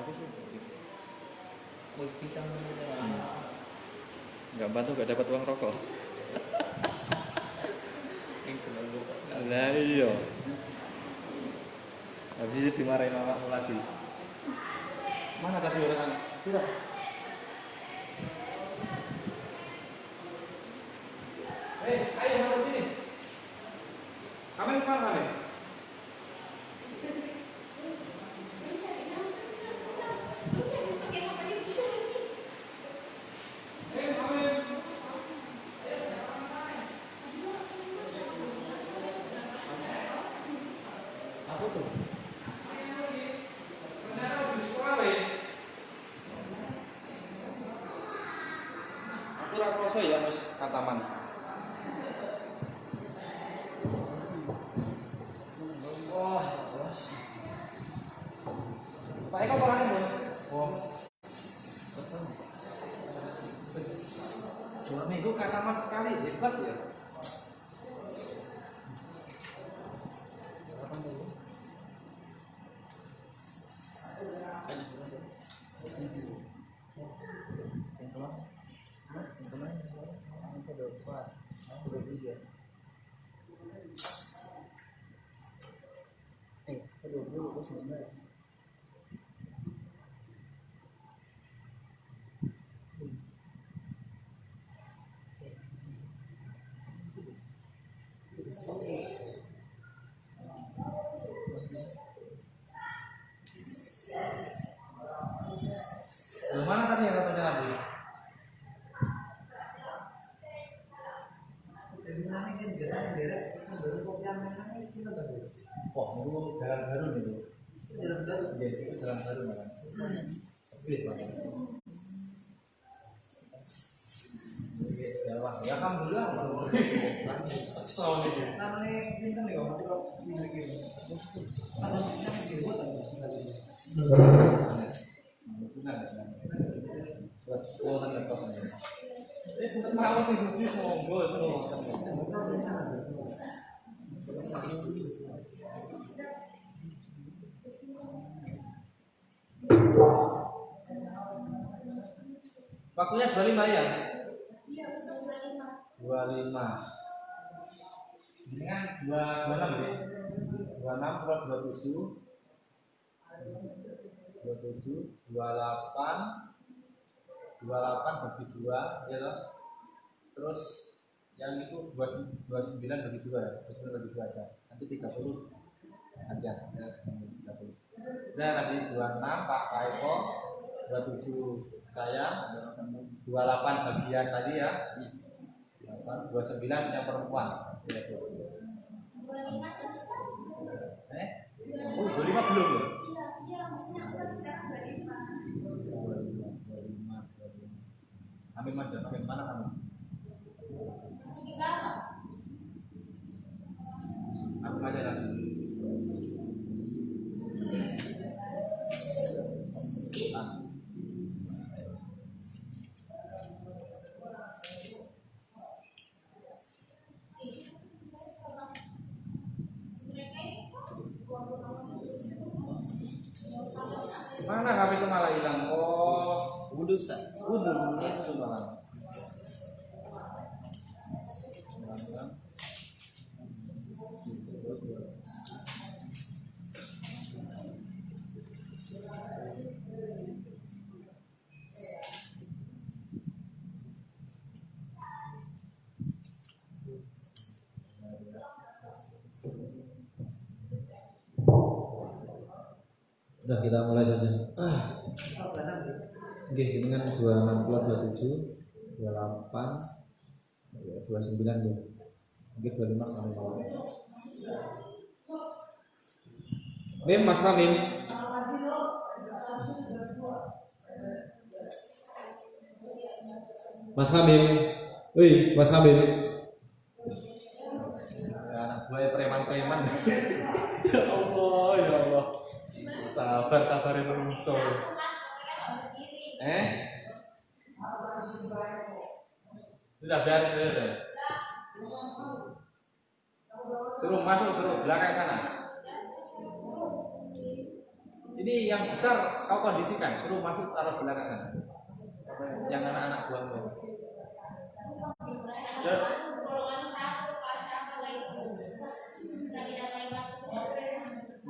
Kalau aku sih gitu. Wih bisa Nggak bantu, nggak dapat uang rokok. Lah iya. Habis itu dimarahin mamaku lagi. Mana tadi orang? Sudah. Ayo masuk sini. Kamu kemana kamu? Apa tuh? Aku raposo ya Mas Kataman. Wah, bos. Pak Eko orangnya, Bos. Oh. 2 minggu Kataman sekali, hebat ya. Mana tadi yang katanya lagi? Wah, itu jalan baru nih. Jalan baru, itu jalan baru kan. Jawa, ya alhamdulillah. Kesel nih. Namanya cinta nih kalau kok gini. Harus kita dibuat sempat mau hidup monggo itu. Waktunya 25 ya? Iya, 25. Ini kan 26 ya? 26 plus 27 28 bagi 2 ya toh? Terus yang itu 29 bagi 2 ya? 29 bagi 2 aja. Nanti 30 aja ya, 30. Nah, tadi 26 Pak Eko, 27 saya, 28 bagian tadi ya. 29 yang perempuan. Oh, 25 belum loh. Iya, maksudnya sekarang 25. Ambil mana kamu? Ambil aja lagi. Mana HP itu malah hilang? Oh, udah itu malah. Udah kita mulai saja. Oke, dengan 26 27 28 29 ya. Mungkin 25 kali mau. Mim, Mas Kamim. Mas Kamim. Wih, Mas Kamim. Anak gue preman-preman. Ya Allah, ya Allah. Sabar ya menungso. Sudah biar deh. Suruh masuk, suruh belakang sana. Ini yang besar kau kondisikan, suruh masuk taruh belakangan. Yang anak-anak buahmu.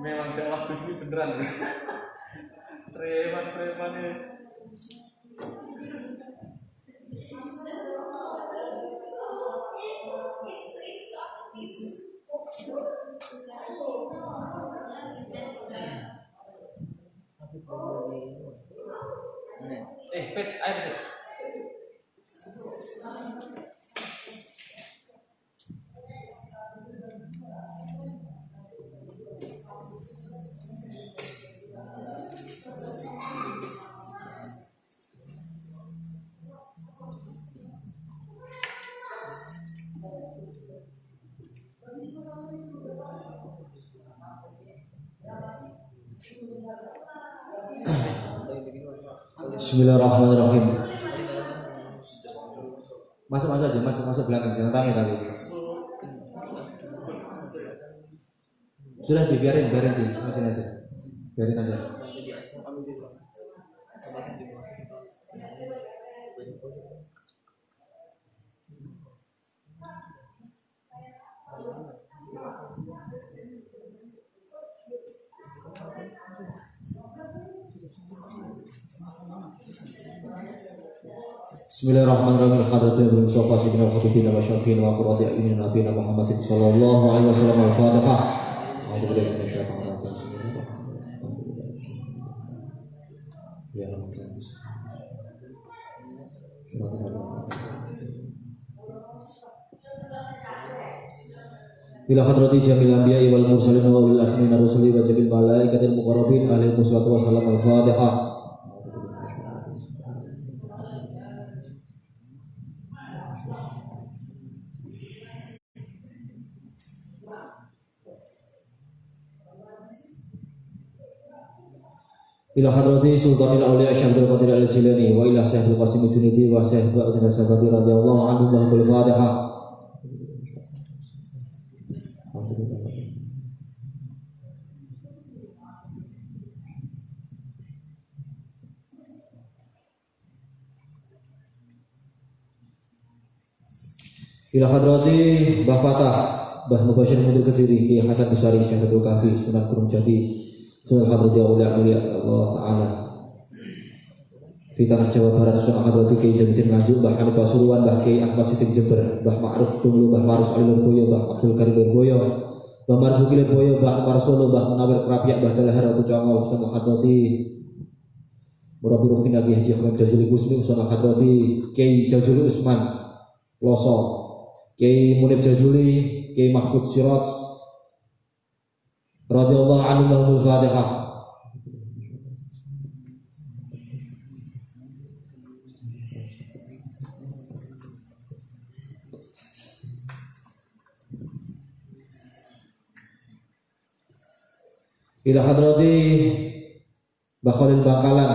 Memang dakwah Gus ini beneran. Preman ya. Pet air pet. Bismillahirrahmanirrahim. Masuk aja, masuk belakang, jangan rame tapi. Sudah biarin aja, masukin aja, biarin aja. Bismillahirrahmanirrahim. Hadratul Mustafa sayyidina wa habibina wa syafiina wa qurrati a'yunina nabiyina Muhammadin sallallahu alaihi wasallam. Al-Fatihah. A'udzubillahi minasyaitonir rajim. Ya Ila hadrati jamil anbiya'i wal mursalin wa ulil azmi minar rusuli wa jamil malaikatil muqarrabin alaihi wassalatu wassalam. Al-Fatihah. Ila hadrati sultanil awliya Syekh Abdul Qadir Al-Jilani wa ila Syekh Qasim Junidi wa Syekh Ba'udin Sabati radhiyallahu anhum lahul Fatihah. Ila hadrati Mbah Fatah, Mbah Mubashir Mudir Kediri, Ki Hasan Besari, Syekh Abdul Kafi, Sunan Gunung Jati, Sunan Hadrati Aulia Allah Ta'ala di tanah Jawa Barat, Sunan Hadrati Kiai Jami'in Nganjuk, Mbah Hanif Pasuruan, Mbah Kiai Ahmad Siddiq Jember, Mbah Ma'ruf Dulu, Mbah Marus Ali Lurboyo, Mbah Abdul Karim Lurboyo, Mbah Marzuki Lurboyo, Mbah Amar Solo, Mbah Munawir Kerapiak, Mbah Dalahar Ratu Congol, Sunan Hadrati Murabi Ruhin Agi Haji Hamid Jazuli Kusmi, Sunan Hadrati Kiai Jazuli Usman Loso, Kiai Munib Jazuli, Kiai Mahfud Sirot radhiyallahu anhu lahumul Fatihah. Ila hadrati Mbah Khalil Bangkalan,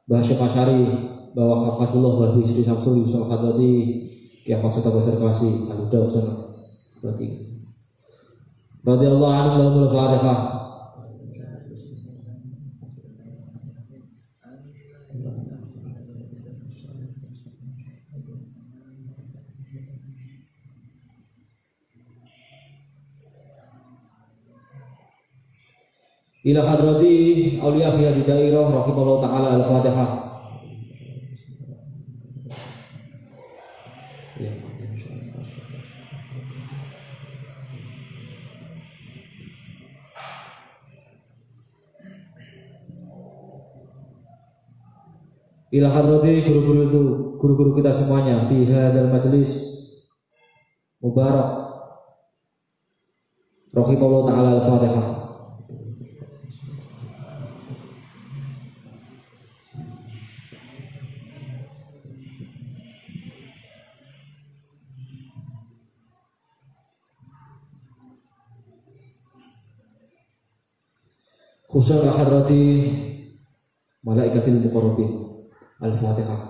Mbah Syekh Asyari, Mbah Wakaf Hasbullah, Mbah Bisri Samsul, Ila hadrati Ki Ahmad Sota Basarkasi, Al-Huda Husana hadrati radhiyallahu anhu lahumul Fatihah. Ila hadrati auliya fi hadhihi dairah rahimallahu taala. Al-Fatihah. Ya, ila hadrati guru-guru kita semuanya fi hadzal majlis mubarak rahimallahu taala. Al-Fatihah. Khusus hadrati malaikatil muqarrabin. Al-Fatihah.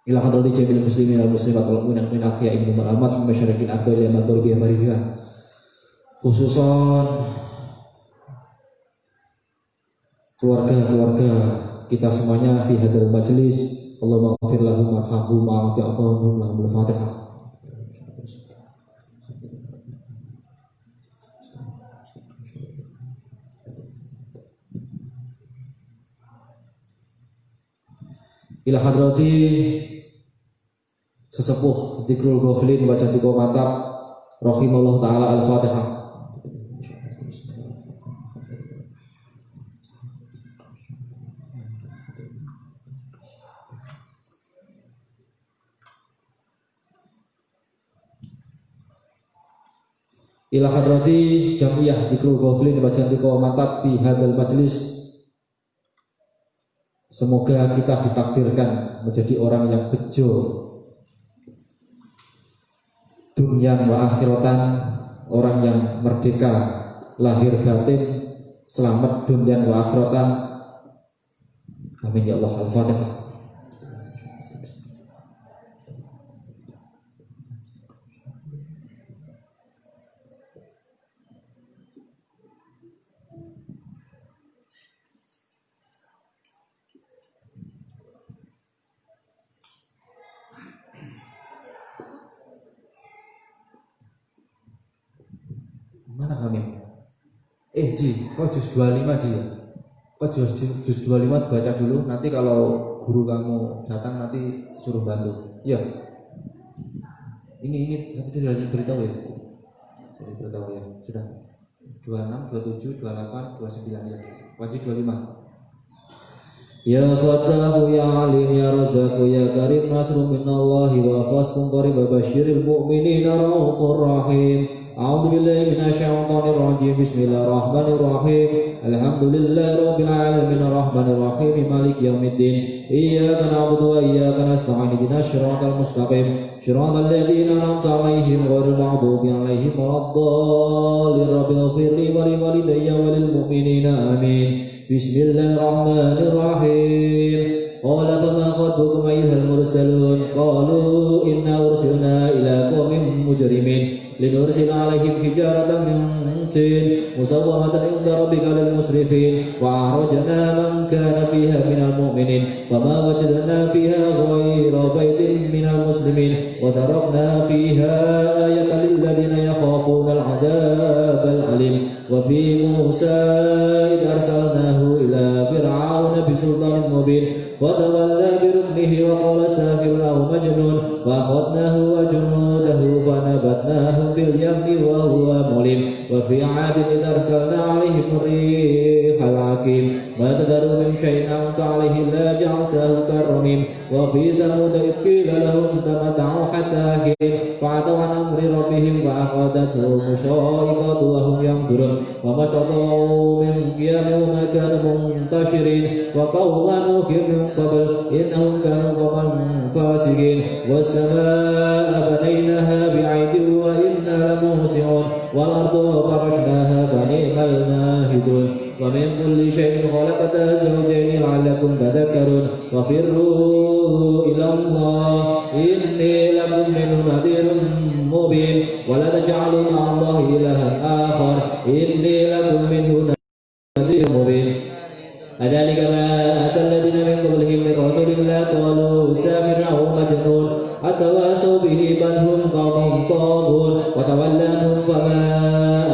ila hadrati jamil muslimin wal muslimat wal mu'minin min ahya'i minhum wal amwat min masyariqil ardi ila maghribiha bariha, khususan keluarga-keluarga kita semuanya fi hadal majlis. Allahumma ghafir lahum warhamhum wa'afi anhum lahumul Fatihah. Ila hadrati sesepuh Dzikrul Ghaflin wa Jatiqo Mantap rahimallahu taala al-Fatihah. Ila hadrati Jamiyah Dzikrul Ghaflin wa Jatiqo Mantap fi hadzal majlis. Semoga kita ditakdirkan menjadi orang yang bejo dunia wa akhiratan, orang yang merdeka lahir batin, selamat dunia wa akhiratan. Amin ya Allah. Al-Fatihah. Mana kami? Ji, kau juz 25 Ji ya? Kau juz 25 baca dulu, nanti kalau guru kamu datang nanti suruh bantu. Ya. Ini sudah diberitahu ya? Diberitahu ya. Sudah. 26, 27, 28, 29 ya. Wajib 25. Ya Fatahu ya Alim ya Razaqu ya Karim nasru minallahi wa fasqun qarib basyiril mu'minina raufur rahim. A'udzu billahi minasyaitonir rajim. Bismillahirrahmanirrahim. Alhamdulillahi rabbil alamin arrahmanir rahim maliki yaumiddin. Iyyaka na'budu wa iyyaka nasta'in ihdinas siratal mustaqim siratal ladzina an'amta 'alaihim ghairil maghdubi 'alaihim waladdallin. Rabbil ighfirli wa li walidayya wa lil mu'minina amin. Bismillahirrahmanirrahim. Qala fama khatbukum ayyuhal mursalun qalu inna ursilna ila qaumin mujrimin linursila alaihim hijaratan min tin musawwamatan inda rabbika lil musrifin wa akhrajna man kana fiha minal mu'minin fama wajadna fiha ghayra baitin minal muslimin wa tarakna fiha ayatan lil ladzina yakhafuna al adabal alim. Wa fi Musa id arsalnahu ila fir'auna bisultanin mubin fatawalla biruknihi wa qala sahirun aw majnun wa akhadnahu wa junudahu fanabatnahum fil yammi wa huwa mulim. Wa fi 'adin id arsalna 'alaihim rihal 'aqim ma tadaru min shay'in anta 'alaihi la ja'altahu karramim. Wa fi Samud id qila lahum tamata'u hatta hin fa'atu 'an amri rabbihim wa akhadathum sa'iqatu wa hum yanzurun wa mastata'u min qiyamin wa ma kanu muntashirin wa qawma nuhin min qabl innahum kanu qawman fasiqin. Was-samaa'a banaynaha bi'aydin wa inna lamusi'un wal arda farashnaha fa ni'mal mahidun wa min kulli shay'in khalaqna zawjayn la'allakum tadhakkarun wa firru ila Allah inni lakum minhu nadhirun mubin wa la taj'alu ma'allahi ilahan akhar inni lakum minhu nadhirun mubin. Adzalika ma atal ladzina min qablihim min rasulin la qalu sahirun aw majnun atawasaw bihi bal hum qawmun taghun wa tawalla anhum fama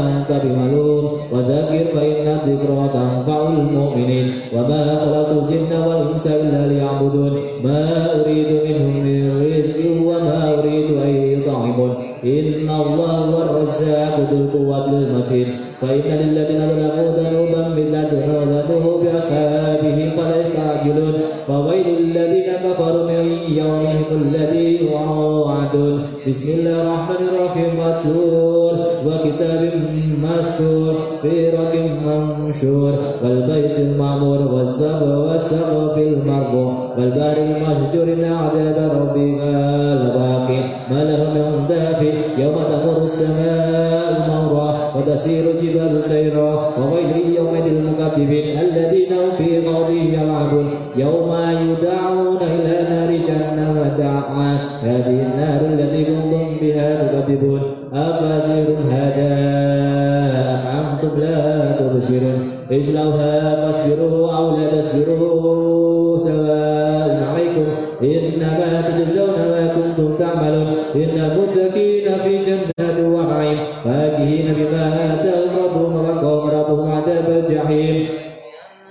anta bimalun wa dzakir fa inna dzikra tanfa'ul mu'minin wa ma khalaqtul jinna wal insa illa liya'budun ma uridu minhum min rizqin wa ma uridu an yut'imun inna Allaha huwar razzaqu dzul quwwatil matin. Fa inna lil ladzina zalamu dhanuban mithla dhanubi ashabihi fala yasta'jilun wa wailul ladzina kafaru min yawmihim alladzi yu'adun. Bismillahirrahmanirrahim. Wa kitabim mastur fi raqim manshur wal baitil ma'mur was saqfil marfu wal baril mahjur inna 'adaba rabbika labaqi ma lahu min dafi yawma tamurru as-samaa'u mawra wa وتسير الجبال سيرا وويل يومئذ للمكذبين الذين هم في خوضهم يلعبون يوم يدعون إلى نار جهنم دعا هذه النار التي كنتم بها تكذبون أفسحر هذا أم أنتم لا تبصرون اصلوها فاصبروا أو لا تصبروا سواء عليكم إنما تجزون ما كنتم تعملون إن المتقين في جنات ونعيم فاكهين بما آتاهم ربهم ووقاهم ربهم عذاب الجحيم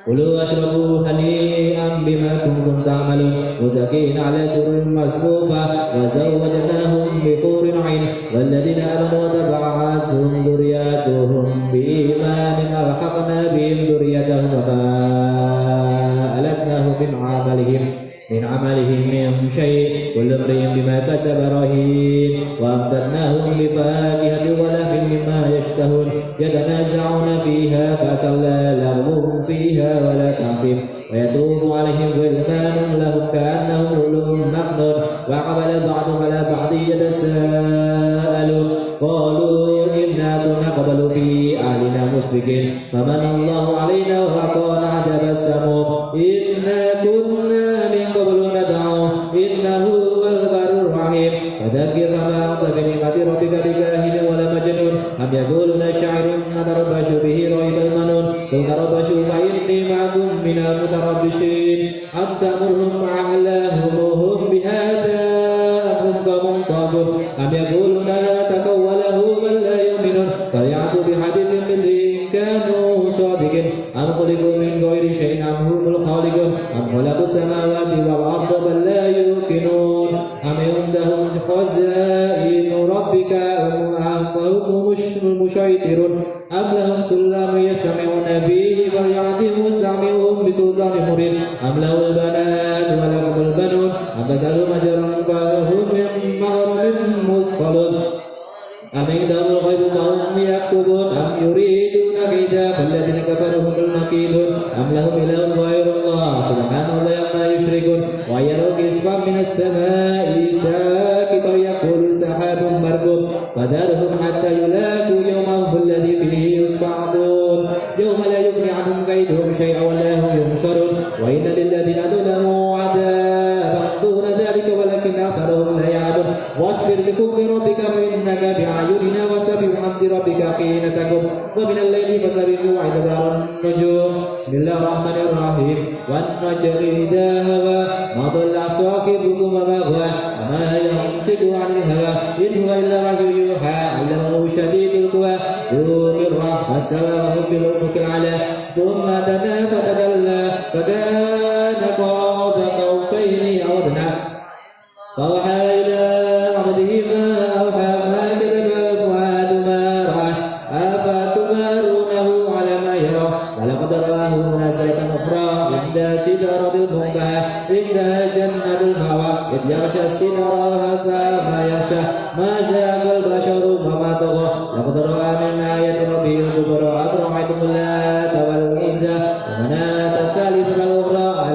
كلوا واشربوا هنيئا بما كنتم تعملون متكئين على سرر مصفوفة وزوجناهم بحور عين والذين آمنوا وتبعتهم ذرياتهم بإيمان ألحقنا بهم ذريتهم وما ألتناهم من عملهم من شيء كل امرئ بما كسب رهين وأمددناهم بفاكهة ولحم مما يشتهون يتنازعون فيها كأسا لا لغو فيها ولا تأثيم ويطوف عليهم غلمان لهم كأنهم لؤلؤ مكنون وأقبل بعضهم على بعض يتساءلون قالوا إنا كنا قبل في أهلنا مشفقين فمن الله علينا ووقانا عذاب السموم إنا كنا من قبل ندعوه إنه هو البر الرحيم فذكر فما أنت بنعمة ربك بكاهن ولا مجنون أم يقولون شاعر نتربص به ريب المنون قل تربصوا فإني معكم من المتربصين أم تأمرهم أحلاهم بهذا أم هم قوم طاغون أم يقولون تقوله من لا يؤمنون فليأتوا بحديث مثله إن كانوا صادقين أم خلقوا من غير شيء أم هم الخالقون أم خلقوا السماوات والأرض بل لا يوقنون أم عندهم خزائن ربك أم هم المسيطرون أم لهم سلم يستمعون به فليأتي مستمعهم بسلطان مبين أم له البنات ولكم البنون أم تسألوا أجرا فهم من مغرم مثقلون أم عندهم الغيب فهم يكتبون أم يريدون كيدا فالذين كفروا هم المكيدون أم لهم إله غير الله سبحان الله عما يشركون ويروا كسفا من السماء ساقطا يقول سحاب مركوب فذرهم حتى يلاقوا يومهم الذي فيه يصعقون يوم لا يغني عنهم كيدهم شيئا ولا هم ينصرون وإن للذين ظلموا عذابا دون ذلك ولكن أكثرهم لا يعلمون واصبر لحكم ربك فإنك بأعيننا وسبح بحمد ربك حين تقوم ومن الليل فسبحه وأدبار النجوم بسم الله الرحمن الرحيم والنجم إذا هوى ما ضل صاحبكم وما غوى وما ينطق عن الهوى إن هو إلا وحي يوحى علمه شديد القوى ذو مرة فاستوى وهو بالأفق الأعلى ثم دنا فتدلى فكان قاب قوسين أو أدنى فأوحى إلى عبده ما أوحى ما كتب الفؤاد ما رأى أفتمارونه على ما يرى ولقد رآه نازلة أخرى عند سدرة المنتهى عندها جنة المأوى إذ يغشى السدرة ما يغشى ما زاغ البشر وما طغى لقد رأى من آيات ربه الكبرى أفرأيتم اللات والعزى ومناة الثالثة الأخرى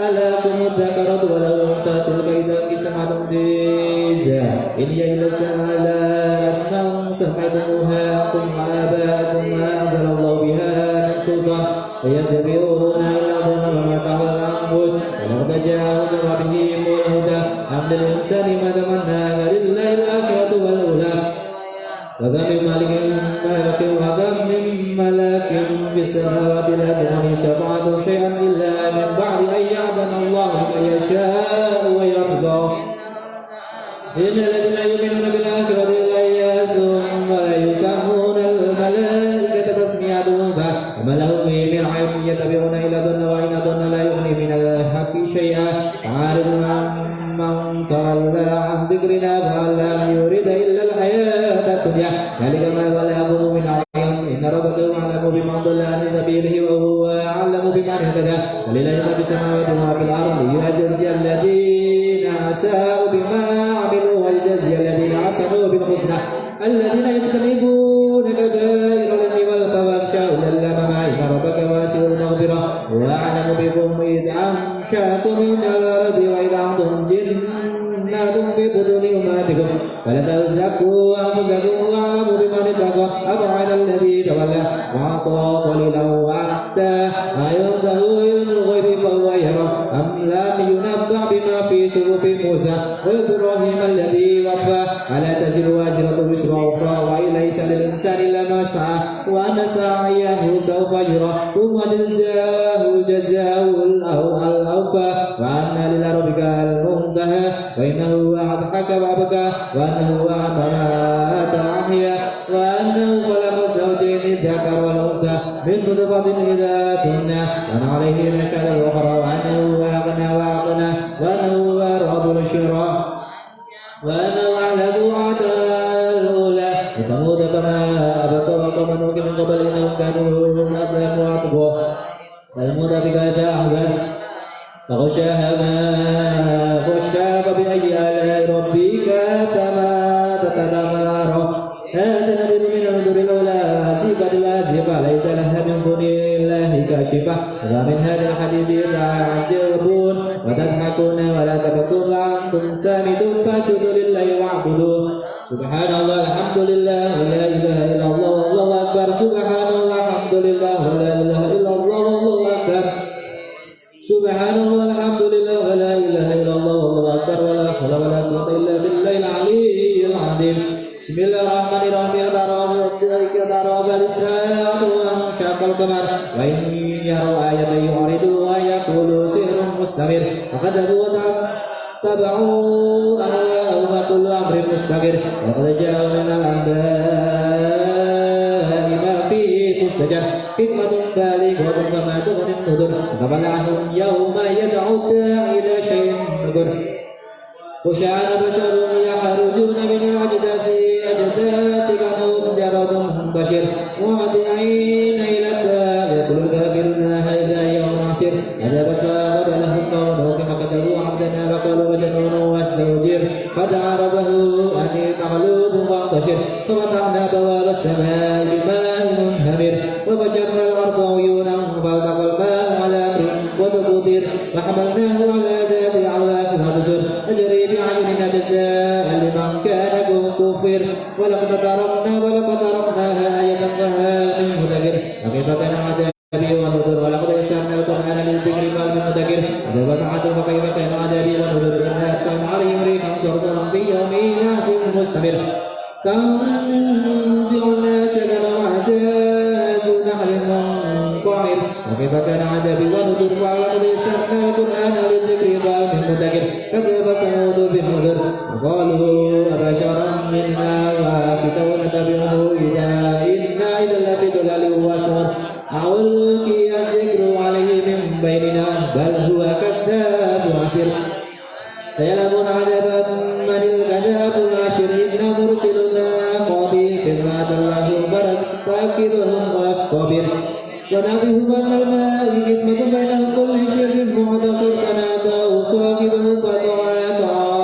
ألاكم الذكر وله الأنثى تلك إذا قسمة ضيزى إن هي إلا أسماء سميتموها أنتم وآباؤكم ما أنزل الله بها من سلطان فيتبعون إلا ظن وما تهوى الأنفس ولقد جاءهم من ربهم الهدى أم للإنسان ما تمنى فلله الآخرة والأولى وكم من ملك في السماوات لا تغني شفاعتهم شيئا إلا من بعد أن يأذن الله لمن يشاء ويرضى إن الذين لا يؤمنون بالآخرة لا يأسون ولا يسمون الملائكة تسمية الأنثى وما لهم به من علم يتبعون إلى ظن وإن ظن لا يغني من الحق شيئا عارف من تولى عن ذكرنا فلم يرد إلا الحياة الدنيا ذلك ما بلغه من علم إن ربك هو أعلم بمن ضل عن سبيله وهو أعلم بمن اهتدى ولله ما في السماوات وما في الأرض ليجزي الذين أساءوا بما عملوا ويجزي الذين أحسنوا بالحسنى الذين يجتنبون كبائر الإثم والفواحش إلا اللمم إن ربك واسع المغفرة وأعلم بكم إذ أنشأكم من الأرض وإذ أنتم جنات في بطون أمهاتكم ولا تزكوا أنفسكم هو أعلم بمن اتقى أفرأيت الذي تولى وأعطى قليلا وأعدى أعنده علم الغيب فهو يرى أم لم ينبأ بما في صحف موسى وإبراهيم الذي وفى ألا تزر وازرة وزر أخرى وإن ليس للإنسان إلا ما سعى وأن سعيه سوف يرى ثم جزاه الجزاء الأوفى وأن لربك المنتهى وإنه أضحك وأبكى وأنه أمات وأحيا وأنه خلق الزوجين الذكر والأنثى من نطفة إذا تمنى وأن عليه نشأة الأخرى وأنه أغنى وأقنى وأنه رب الشرى وأنه أهلك وعدى الأولى وثمود فما أبقى وقوم نوح من قبل إنهم كانوا أظلم وأطغى والمؤتفكات أهوى فغشاها ما غشا فبأي آلاء ربك تتمارى هذا نذير من النذر الأولى آسفة الآسفة ليس لها من دون الله كاشفة ومن هذا الحديث تعجبون وتضحكون ولا تبكون وأنتم سامدون فاسجدوا لله واعبدوا سبحان الله الحمد لله ولا إله إلا الله والله أكبر سبحان الله الحمد لله ولا إله إلا الله والله أكبر سبحان الله الحمد لله ولا إله إلا الله والله أكبر ولا حول ولا قوة إلا بالله العلي العظيم بسم الله الرحمن الرحيم اقترب الساعة وانشق القمر وإن يروا آية يعرضوا ويقولوا سحر مستمر وكذبوا واتبعوا أهواءهم وكل أمر مستقر وقد جاء من الأنباء ما فيه مزدجر حكمة بالغة كما تغني النذر فبلعهم يوم يدعو الداعي إلى شيء نكر وشعر بشر يخرجون من الأجداث كأنهم جراد منتشر مهطعين إلى الداع يقول الكافرون هذا يوم عسير هذا بس قبلهم قوم كما كذبوا عبدنا وقالوا مجنون واستهجر فدعا ربه أني مغلوب فانتشر ففتحنا بواب السماء بماء منهمر وفجرنا الأرض عيونا فالتقى الماء على أمر وتقدير وحملناه على ذات الألواح ونسر نجري بأعيننا جزاء لمن كان كفر ولقد تركناها آية فهل من مدكر وكيف كان عذابي ونذر ولقد يسرنا القرآن للذكر فهل من مدكر فكيف وكيف كان عذابي ونذر إنا أرسلنا عليهم ريحا صرصرا في يوم ناس مستمر تنزع الناس كالأعجاز نحل منقعر وكيف كان عذابي ونذر ولقد يسرنا القرآن للذكر فهل من مدكر كذب ثمود بالنذر وقالوا أبشرا منا واحدا نتبعه إنا إذا لفي ضلال وسعر ألقي الذكر عليه من بيننا بل هو كذاب عسير سيلقون عذابا من الكذاب العشر إنا مرسلنا قاضي فإذا الله فارتكبهم واصطبر ونبئهم أن الماء قسمة بينهم كل شرب معتصر فنادوا صاحبه فتعاطى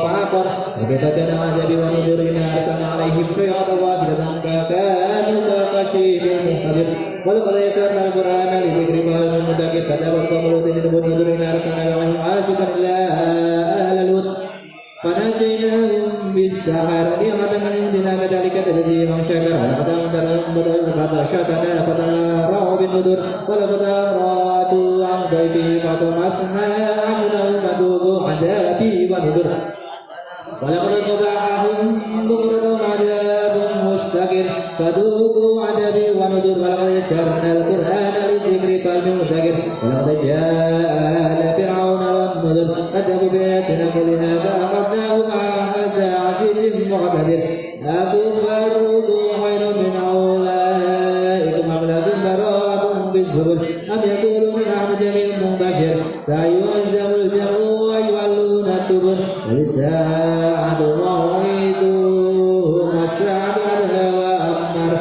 فعقر وكيف كان عذابي ونذر إنا أرسلنا عليهم صيحة واحدة كانوا كغشيم المنقدر ولقد يسرنا القرآن للذكر فهل من مدكر كذبت قوم لوط بنذر إنا أرسلنا عليهم عاصفا إلا أهل لوط فنجيناهم بالسحر نعمة من عندنا كذلك تجزي من شكر ولقد أنذرهم بطشتنا فتماروا بالنذر ولقد أرادوا عن ضيفه فطمسنا عنهم فذوقوا عذابي ونذر ولقد صبحهم بكرة عذاب مستقر فذوقوا عذابي ونذر ولقد يسرنا القرآن للذكر فهل من مدكر ولقد جاء آل فرعون والنذر كذبوا بآياتنا كلها فأخذناهم أخذ عزيز مقتدر أكفرتم خير من أولئكم أم لكم براءة في الزبر أم يقولون نحن جميع منتشر سيهزم الجمع ويولون الدبر والساعة موعدهم والساعة أدهى وأمر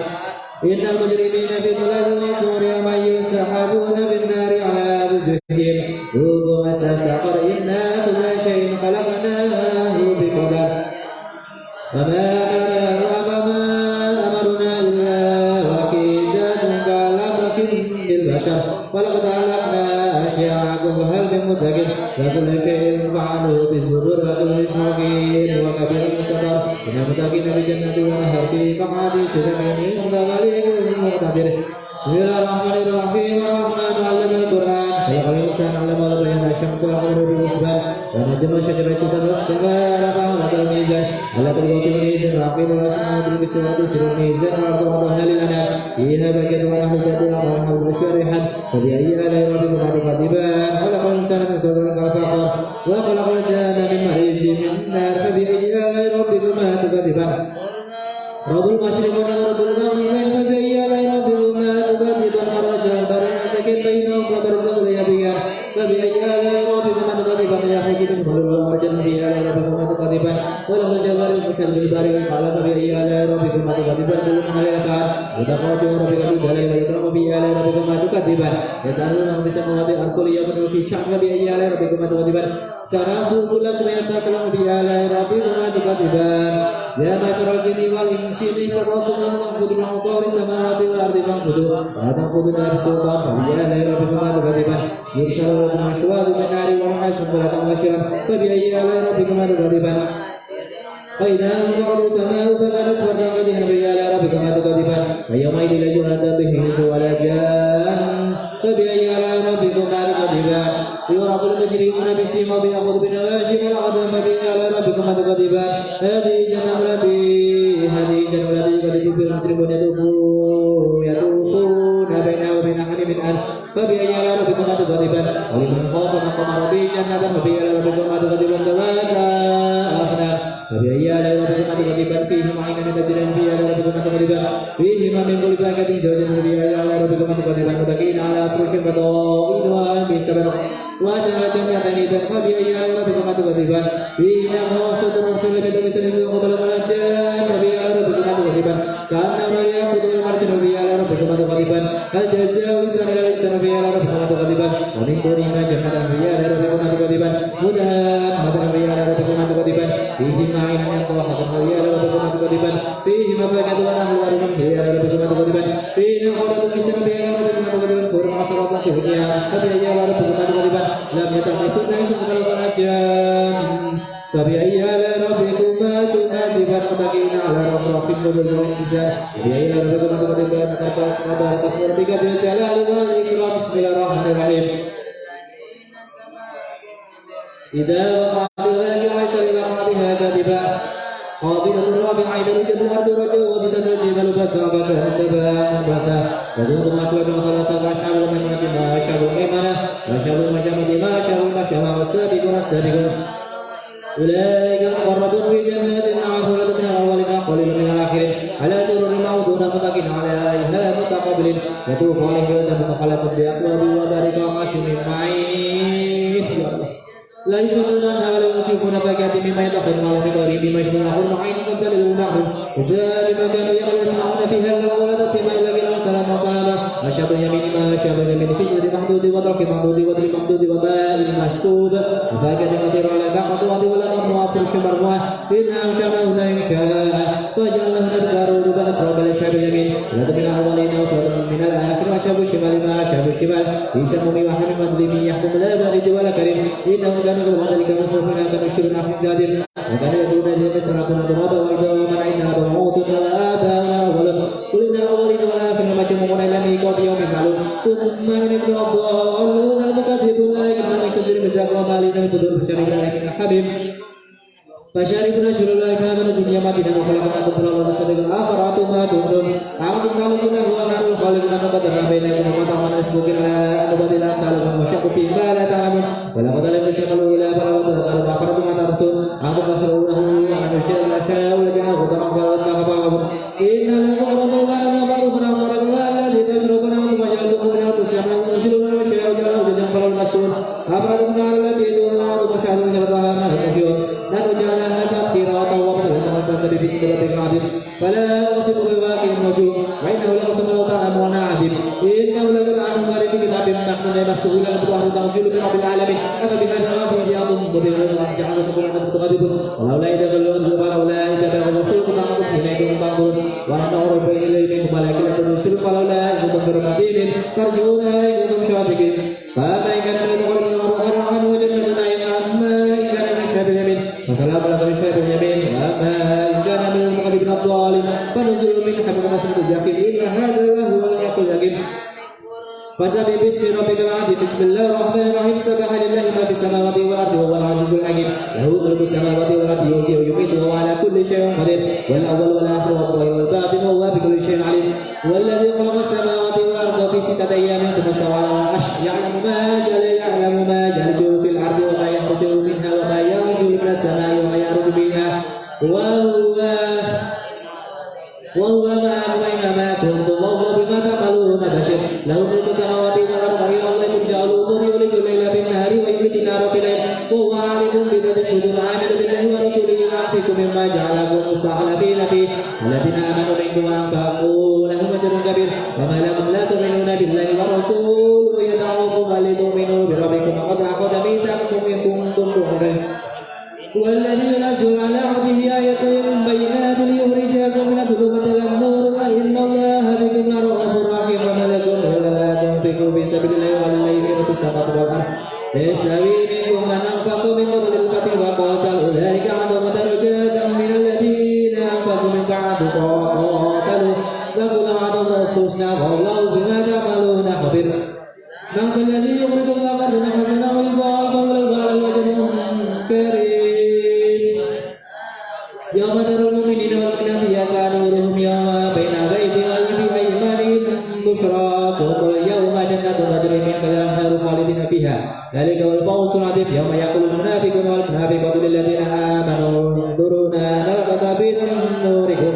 إن المجرمين في ضلال وسعر يوم يسحبون بالنار على وجوههم ذوقوا مس سقر إنا كل شيء خلقناه بقدر وما أمرنا إلا وحيدا كلمح بالبشر ولقد أهلكنا أشياعكم معكم وهل من مدكر وكل شيء فعله في الزبور وكل مشركين وكبير مستطر إن المتقين في جنة ونهر في مقعد صدق عند مليك مقتدر بسم الله الرحمن الرحيم الرحمن علم القرآن خلق الإنسان علمه البيان الشمس والقمر بالحسبان ونجم شجرة والسماء رفعها وضع الميزان ألا تلقوا في الميزان وأقيم الأصنام بالقسط وتسر الميزان والأرض وضعها للأنام فيها بكر ونحو الدابر والحمد لله ريحان فبأي آلاء ربكما تكذبان خلق الإنسان من صلصال كالفخار وخلق الجان من مريج من نار فبأي آلاء ربكما تكذبان رب المشرقين ورب المغربين فبأي آلاء ربكما تكذبان مرج البرية بينهم وبرزخ اليابيان فبأي آلاء ربكما تكذبان يخرج منه المرج فبأي آلاء ربكما تكذبان وله الجبار المشهد بالباري قال فبأي آلاء ربكما تكذبان كل من عليها وتقاطع ربك بالجلال والإكرام فبأي آلاء ربكما تكذبان يسألون من السماوات الأرض يوم في شأن فبأي آلاء ربكما تكذبان سنأخذ كل قرية كلام فبأي آلاء ربكما تكذبان يا معشر الجن والإنس إن استطعتم أن تنفذوا من أقطار السماوات والأرض فانفذوا لا تنفذون إلا بسلطان فبأي آلاء ربكما تكذبان يرسل لكم أشواظ من نار ونحاس فلا تنغشرا فبأي آلاء ربكما تكذبان فإذا انشقت السماء فكانت فردا كدهن فبأي آلاء ربكما تكذبان فيومئذ لا جنة به الإنس ولا جان فبأي آلاء ربكما تكذبان يعرف المجرمون بسيماهم يأخذ بنواشي العظام فبأي آلاء ربكما تكذبان هذه جنة التي يكذب فيها المجرمون يطوفون بينها وبين حميم آن فبأي آلاء ربكما تكذبان ولمن خاف مقام ربه جنتان فبأي آلاء ربكما تكذبان ذواتا أفنان فبأي آلاء ربكما تكذبان فيهما عينان تجريان فبأي آلاء ربكما تكذبان فيهما من كل فاكهة زوجان فبأي آلاء ربكما تكذبان متكئين على فرش بطائنها باستبرق وجعل جنتين فبأي آلاء ربكما تكذبان فيهما خاصة رسول مثل قبل ملجان فبأي آلاء ربكما تكذبان كأنما يأخذ المرجان فبأي آلاء ربكما تكذبان هل جزاء الإنسان إلا الإحسان فبأي آلاء ربكما تكذبان ومن دونهما جنتان فبأي آلاء ربكما تكذبان مدهامتان فبأي آلاء ربكما تكذبان فيهما عينان طاحتان فبأي آلاء ربكما تكذبان فيهما فاكهة ونخل ورمان فبأي آلاء ربكما تكذبان فيهما خيرات حسان فبأي آلاء ربكما تكذبان حور عشرة في الحياة فبأي آلاء ربكما تكذبان لم يتمثلن إنس قبلهم ولا جان فبأي آلاء ربكما تكذبان متكئين على رفرف خضر والنساء فبأي آلاء ربكما تكذبان تبارك اسم ربك ذي الجلال والإكرام بسم الله الرحمن الرحيم إذا وقعت الواقعة ليس لوقعتها كاذبة خافضة رافعة إذا رجت الأرض رجا وبست الجبال بسا فكان سباا منبتا وذوق ما سوى ثلاثة وأصحاب الميمنة ما أصحاب الميمنة وأصحاب المشأمة ما أصحاب المشأمة والسابقون السابقون أولئك المقربون في جنات النعيم ثلة من الأولين وقليل من الآخرين على سرر موضونة متكئين عليها متقابلين يطوف عليهم ولدان مخلوق بأكواب وبارك وقاسم معين لا يشهدون عنها ولا ينشفون فاكهة مما يدخل على فطرهم بما يشتهون حور عين تبدل لهم جزاء بما كانوا يعملون يسمعون فيها اللغو ولا فيما إلا قيل سلاما سلاما أصحاب اليمين ما أصحاب اليمين في شجر محدود وترك محدود وظل ممدود وماء مسكوب وفاكهة كثيرة لا مقطوعة ولا ممنوعة فرش مرفوعة إنا أنشأناهن إنشاء فجعلناهن أبكارا عربا أسرابا لأصحاب اليمين ثلة من الأولين وثلة من الآخرين وأصحاب الشمال ما أصحاب الشمال في سموم وحميم مظلم يحكم لا بارد ولا كريم إنهم كانوا قبل ذلك مسرفين كانوا يشركون في قادر وكانوا يقولون لهم سمعتنا ترابا وإذا ومن إننا بموتنا وآباؤنا الأولون قل إن الأولين والآخرين مجموعون إلى ميقات يوم معلوم ثم من الضالون المكذبون لا يجدون من شجر مساق ومالين البدور فشربنا لكن الحبيب فشاربنا شرور لا يفعل نجم يماتنا وخلقناكم فلا الله نصدق أفرأتم ما تؤمنون أعوذ تعلمون هو نحن الخالقون نقدرنا بينكم وما تعمل نسبوكين على أنبات لا تعلمون وشق في ما لا تعلمون ولقد علمنا الشيخ الأولى فلا وتذكروا أفرأتم ما ترسون أعوذ تشرونه أن نشير الأشياء ولجعله خطما فلا تخفاهم إن لكم رب وانا معروف أمركم الذي تشربون أنتم وجعلتم من المسلمين ومسلمون والشيء وجعله جزاء فلا تشكرون أفرأتم النار التي دون أعوذ وشهدوا شرطها من المسيون نحن جعلها تذكيرا وتوبة لمن كسب باسم ربك العظيم فلا أقسم بواقع النجوم وإنه لقسم لو تعلمون عظيم إنه لقرآن كريم في كتاب مكنون يمسه إلى البحر تنزيل من رب العالمين أفبهذا الغفير يأظم مضلون وأن جعل سبلا أنكم تغضبون ولولا إذا غلوا ولولا إذا بلغوا الحلقوم معكم حينئذ تنظرون ونعرف إليه منكم ولكن تبصرون ولولا إن كنتم في رحمة ترجعونها إن كنتم صادقين فما كان من المقربين نزل من حمد نصر الجاكب إن هذا لهو الحق اليقين فسبح باسم ربك العظيم بسم الله الرحمن الرحيم سبح لله ما في السماوات والأرض وهو العزيز الحكيم له ملك السماوات والأرض يحيي ويميت وهو على كل شيء قدير والأول والآخر والظاهر والباطن وهو بكل شيء عليم والذي خلق السماوات والأرض في 6 أيام ثم استوى على العرش يعلم ما يلج في الأرض وما يخرج منها وما ينزل من السماء وما يعرج فيها وهو معكم أينما كنتم وهو بما تعملون بشير له ملك السماوات والأرض وإلى الله ترجع الأمور يولج الليل في النهار ويولج النهار في الليل وهو عالم بذات الصدور عامل بالله ورسوله وأنفقوا مما جعلكم مستخلفين فيه الذين آمنوا منكم وأنفقوا لهم أجر كبير وما لكم لا تؤمنون بالله ورسوله يدعوكم لتؤمنوا بربكم وقد أخذ ميثاقكم إن كنتم مؤمنين والذي ينزل على عبده آيتين بينات ليخرجكم من الظلمات إلى النور وإن الله بكم لرؤوف رحيم وما لكم ألا تنفقوا في سبيل الله والليل والسماء والأرض يستوي منكم من أنفق من قبل الفتح وقاتل أولئك أعظم درجات من الذين أنفقوا من بعد وقاتلوا وكلا وعد الله الحسنى والله بما تعملون خبير من ذا الذي يقرض الله قرضا حسنا ويضاعفه له أجر كريم يوم ترى المؤمنين والمؤمنات يسعى نورهم يوم بين أيديهم بأيمانهم بشراكم اليوم جنات تجري من تحتها الأنهار خالدين فيها ذلك هو الفوز العظيم يوم يقول المنافقون والمنافقات للذين آمنوا انظرونا نقتبس من نوركم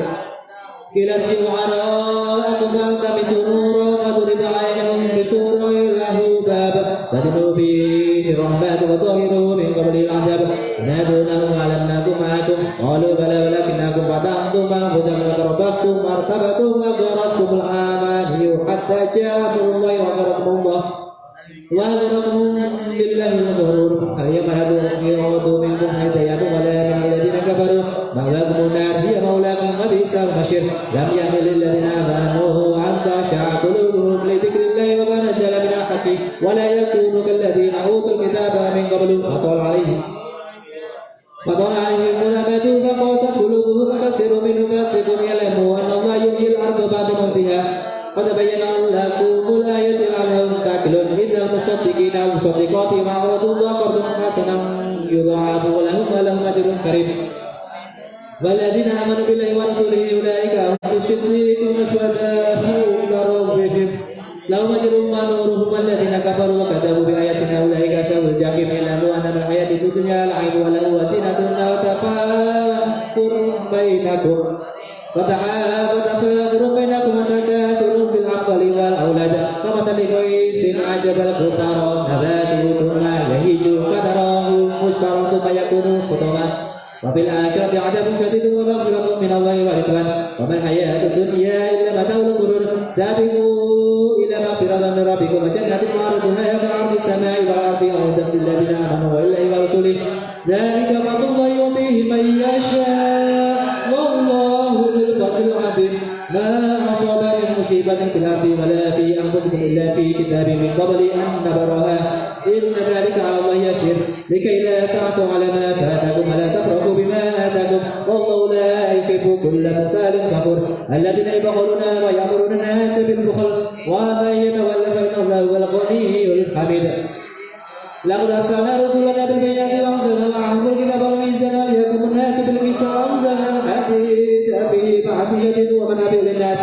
قيل ارجعوا وراءكم فالتمسوا نورا وضرب عليهم بسور له باب تدخل فيه الرحمة وظاهره من قبله العذاب ينادونهم ألم نكن معكم قالوا بلى ولكنكم فتنتم أنفسكم وتربصتم وارتبتم وغرتكم الأماني حتى جاء أمر الله وغركم بالله الغرور هل يمنعوا منكم هداية ولا من الذين كفروا مأواكم النار هي مولاكم وبئس المصير لم يأن للذين آمنوا أن تخشع قلوبهم لذكر الله وما نزل من الحق ولا يكونوا كالذين أوتوا الكتاب من قبل فطال عليهم الأمد فقست قلوبهم وكثير منهم فاسقون يعلموا أن الله يحيي الأرض بعد موتها قد بين لكم الآية لعلهم تعقلون إن المصدقين والمصدقات وأقرضوا الله قرضا حسنا يضاعف لهم أجر كريم والذين آمنوا بالله ورسوله أولئك هم الصديقون والشهداء عند ربهم لهم أجر ونورهم والذين كفروا وكذبوا بآياتنا أولئك أصحاب الجحيم اعلموا أنما الحياة الدنيا لعب ولهو وزينة وتفاخر بينكم وتكاثر في الأموال والأولاد كمثل غيث أعجب الكفار نباته ثم يهيج فتراه مصفرا ثم يكون حطاما وفي الآخرة عذاب شديد ومغفرة من الله ورضوان وما الحياة الدنيا إلا متاع الغرور سابقوا إلى مغفرة من ربكم وجنة عرضها كعرض السماء والأرض أعدت للذين آمنوا بالله ورسوله ذلك فضل الله يؤتيه من يشاء والله ذو الفضل العظيم ما أصاب من مصيبة في الأرض ولا في أنفسكم إلا في كتاب من قبل أن نبرها إن ذلك على الله يسير لكي لا تعصوا على ما فاتكم ولا تفرحوا بما آتاكم والله لا يحب كل مختال فخور الذين يبخلون ويأمرون الناس بالبخل ومن يتولى فإن الله هو الغني الحميد لقد أرسلنا رسلنا بالبينات وأنزلنا معهم الكتاب والميزان ليحكم الناس بالقسط وأنزلنا الحديد فيه بأس شديد ومنافع للناس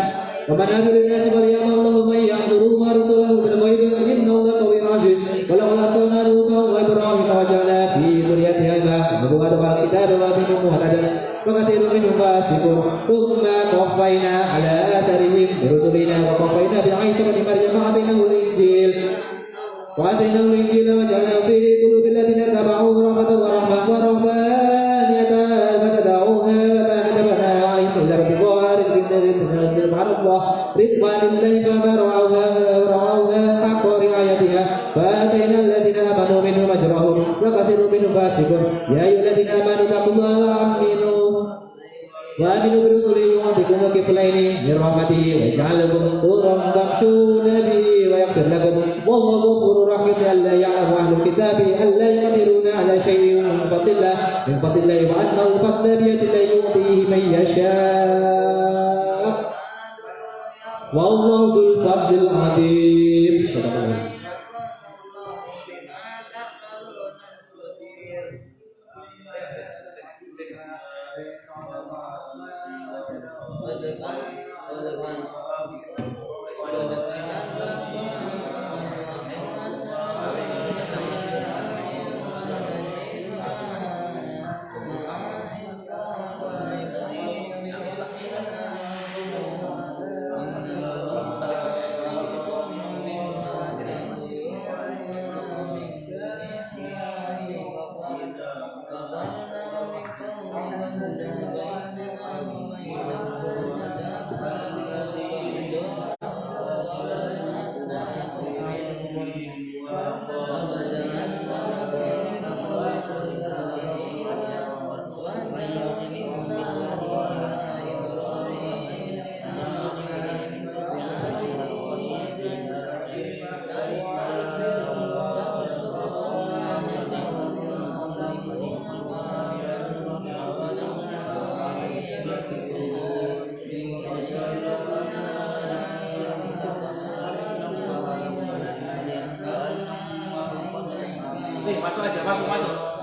فليعلم الله من ينصره ورسله بالغيب إن الله قوي عزيز ولقد أرسلنا نوحا وإبراهيم وجعلنا في ذريتهما نبوة والكتاب ومنهم مهتدى وكثير منهم فاسقون ثم قفينا على آثارهم برسلنا وقفينا بعيسى بن مريم وآتيناه الإنجيل وجعلنا في قلوب الذين اتبعوه رحمة ورهبانية فتدعوها ما كتبنا عليهم إلا ابتغاء رضوان الله فما رعوها حق رعايتها فآتينا الذين آمنوا منهم أجرهم وكثير منهم فاسقون يا أيها الذين آمنوا اتقوا الله وآمنوا برسله يعطيكم كفلين من رحمته ويجعل لكم نورا تمشون به ويغفر لكم والله غفور رحيم ألا يعلم أهل الكتاب ألا يقدرون على شيء من فضل الله وأن الفضل بيد الله يؤتيه من يشاء Wallahu dzul fadlil adzim. Sadaqallah. Masuk aja, masuk.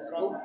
Berapa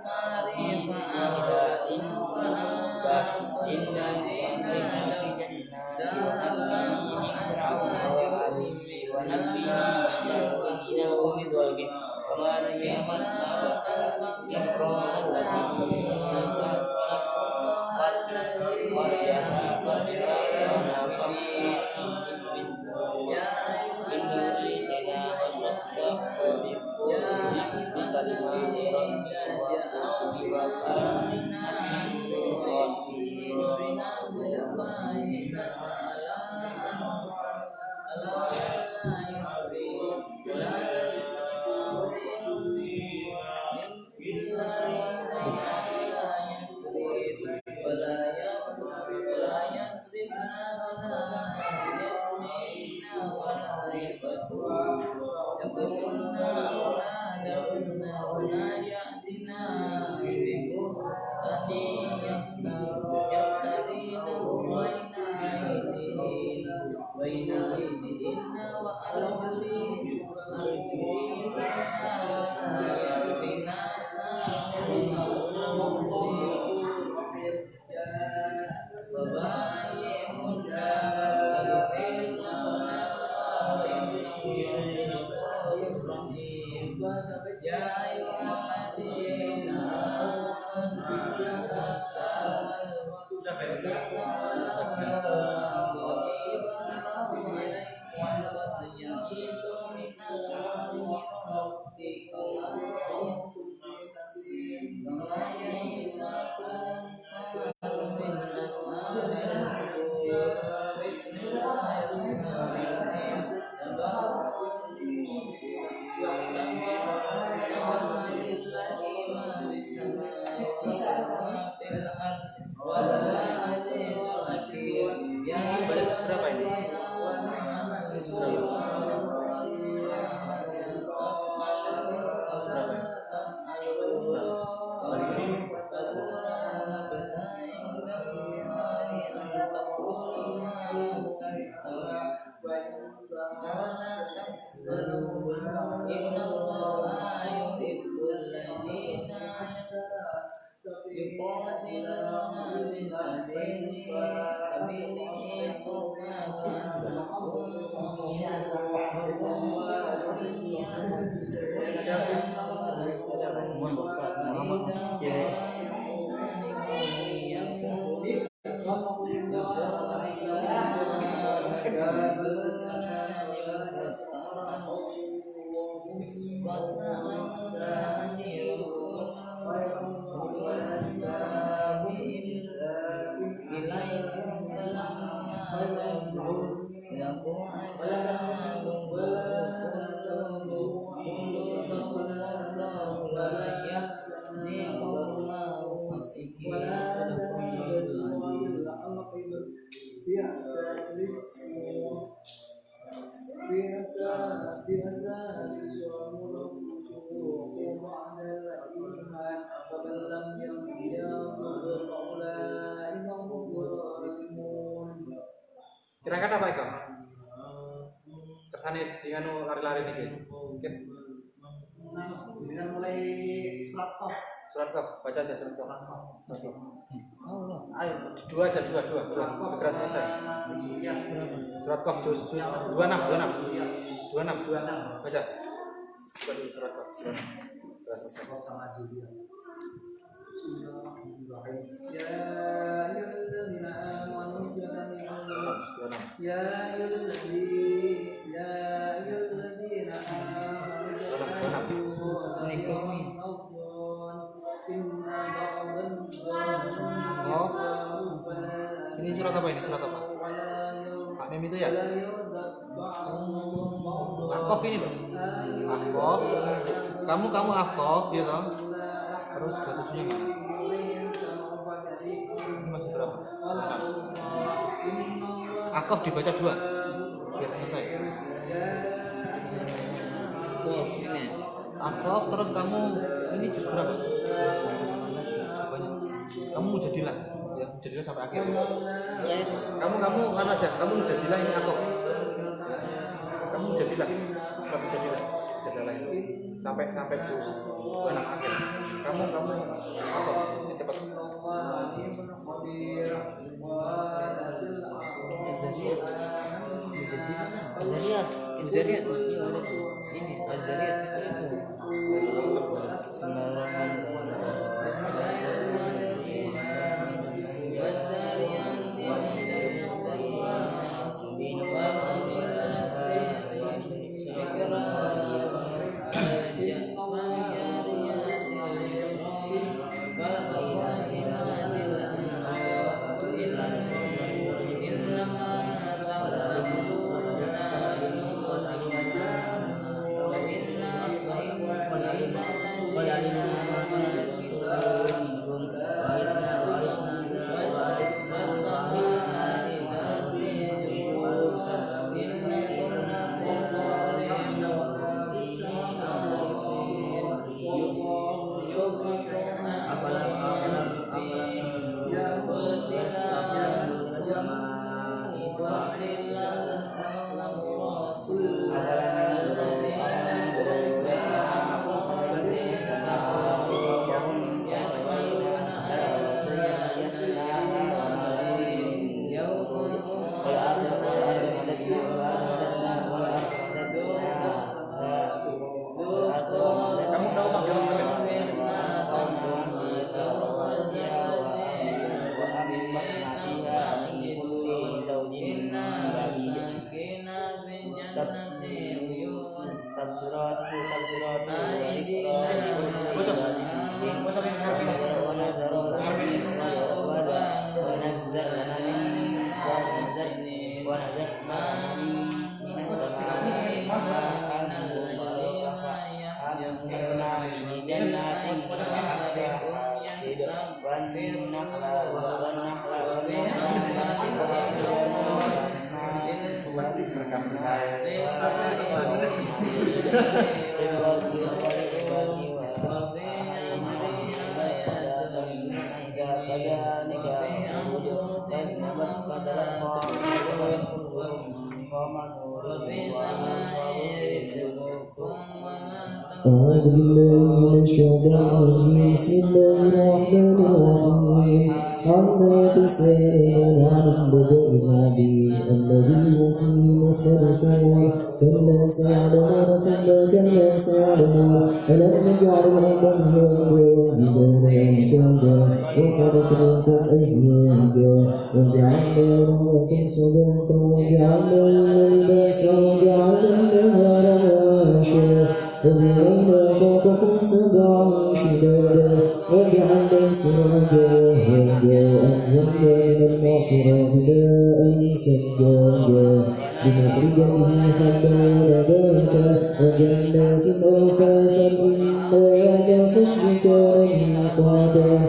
ini? Kira-kira apa itu? Kersane dengan lari-lari nih. Mungkin Dengan mulai surat kaf, baca aja surat kaf. Ayo, dua aja, dua. Segera selesai. Surat kaf juz 26. Baca. Surat kaf. Sudah selesai. Ini surat apa ini? Surat apa? Pak Mem itu ya? Ahqaf ini loh. Ahqaf. Kamu Ahqaf ya toh? Terus 27-nya mana? Ini masih berapa? Ahqaf dibaca 2 biar selesai. ini Ahqaf terus kamu ini juz berapa? Banyak. Kamu jadilah ya, jadilah sampai akhir. yes Kamu mana aja? Kamu jadilah ini Ahqaf. Kamu jadilah. Jadilah ini. sampai anak akhir. Kamu apa? Cepat. Azariat, iya ada tuh. Ini Azariat itu. أعوذ بالله من الشيطان الرجيم بسم الله الرحمن الرحيم عما يتساءلون عن النبأ العظيم الذي هم فيه مختلفون كلا سيعلمون ثم كلا سيعلمون ألم نجعل الأرض والجبال أوتادا وخلقناكم أزواجا وجعلنا نومكم سباتا وجعلنا الليل لباسا وجعلنا النهار معاشا وبنينا فوقكم سبعا شدادا وجعلنا سراجا وهاجا وأنزلنا من المعصرات ماء ثجاجا لنخرج به حبا ونباتا وجنات ألفافا إن يوم الفصل كان ميقاتا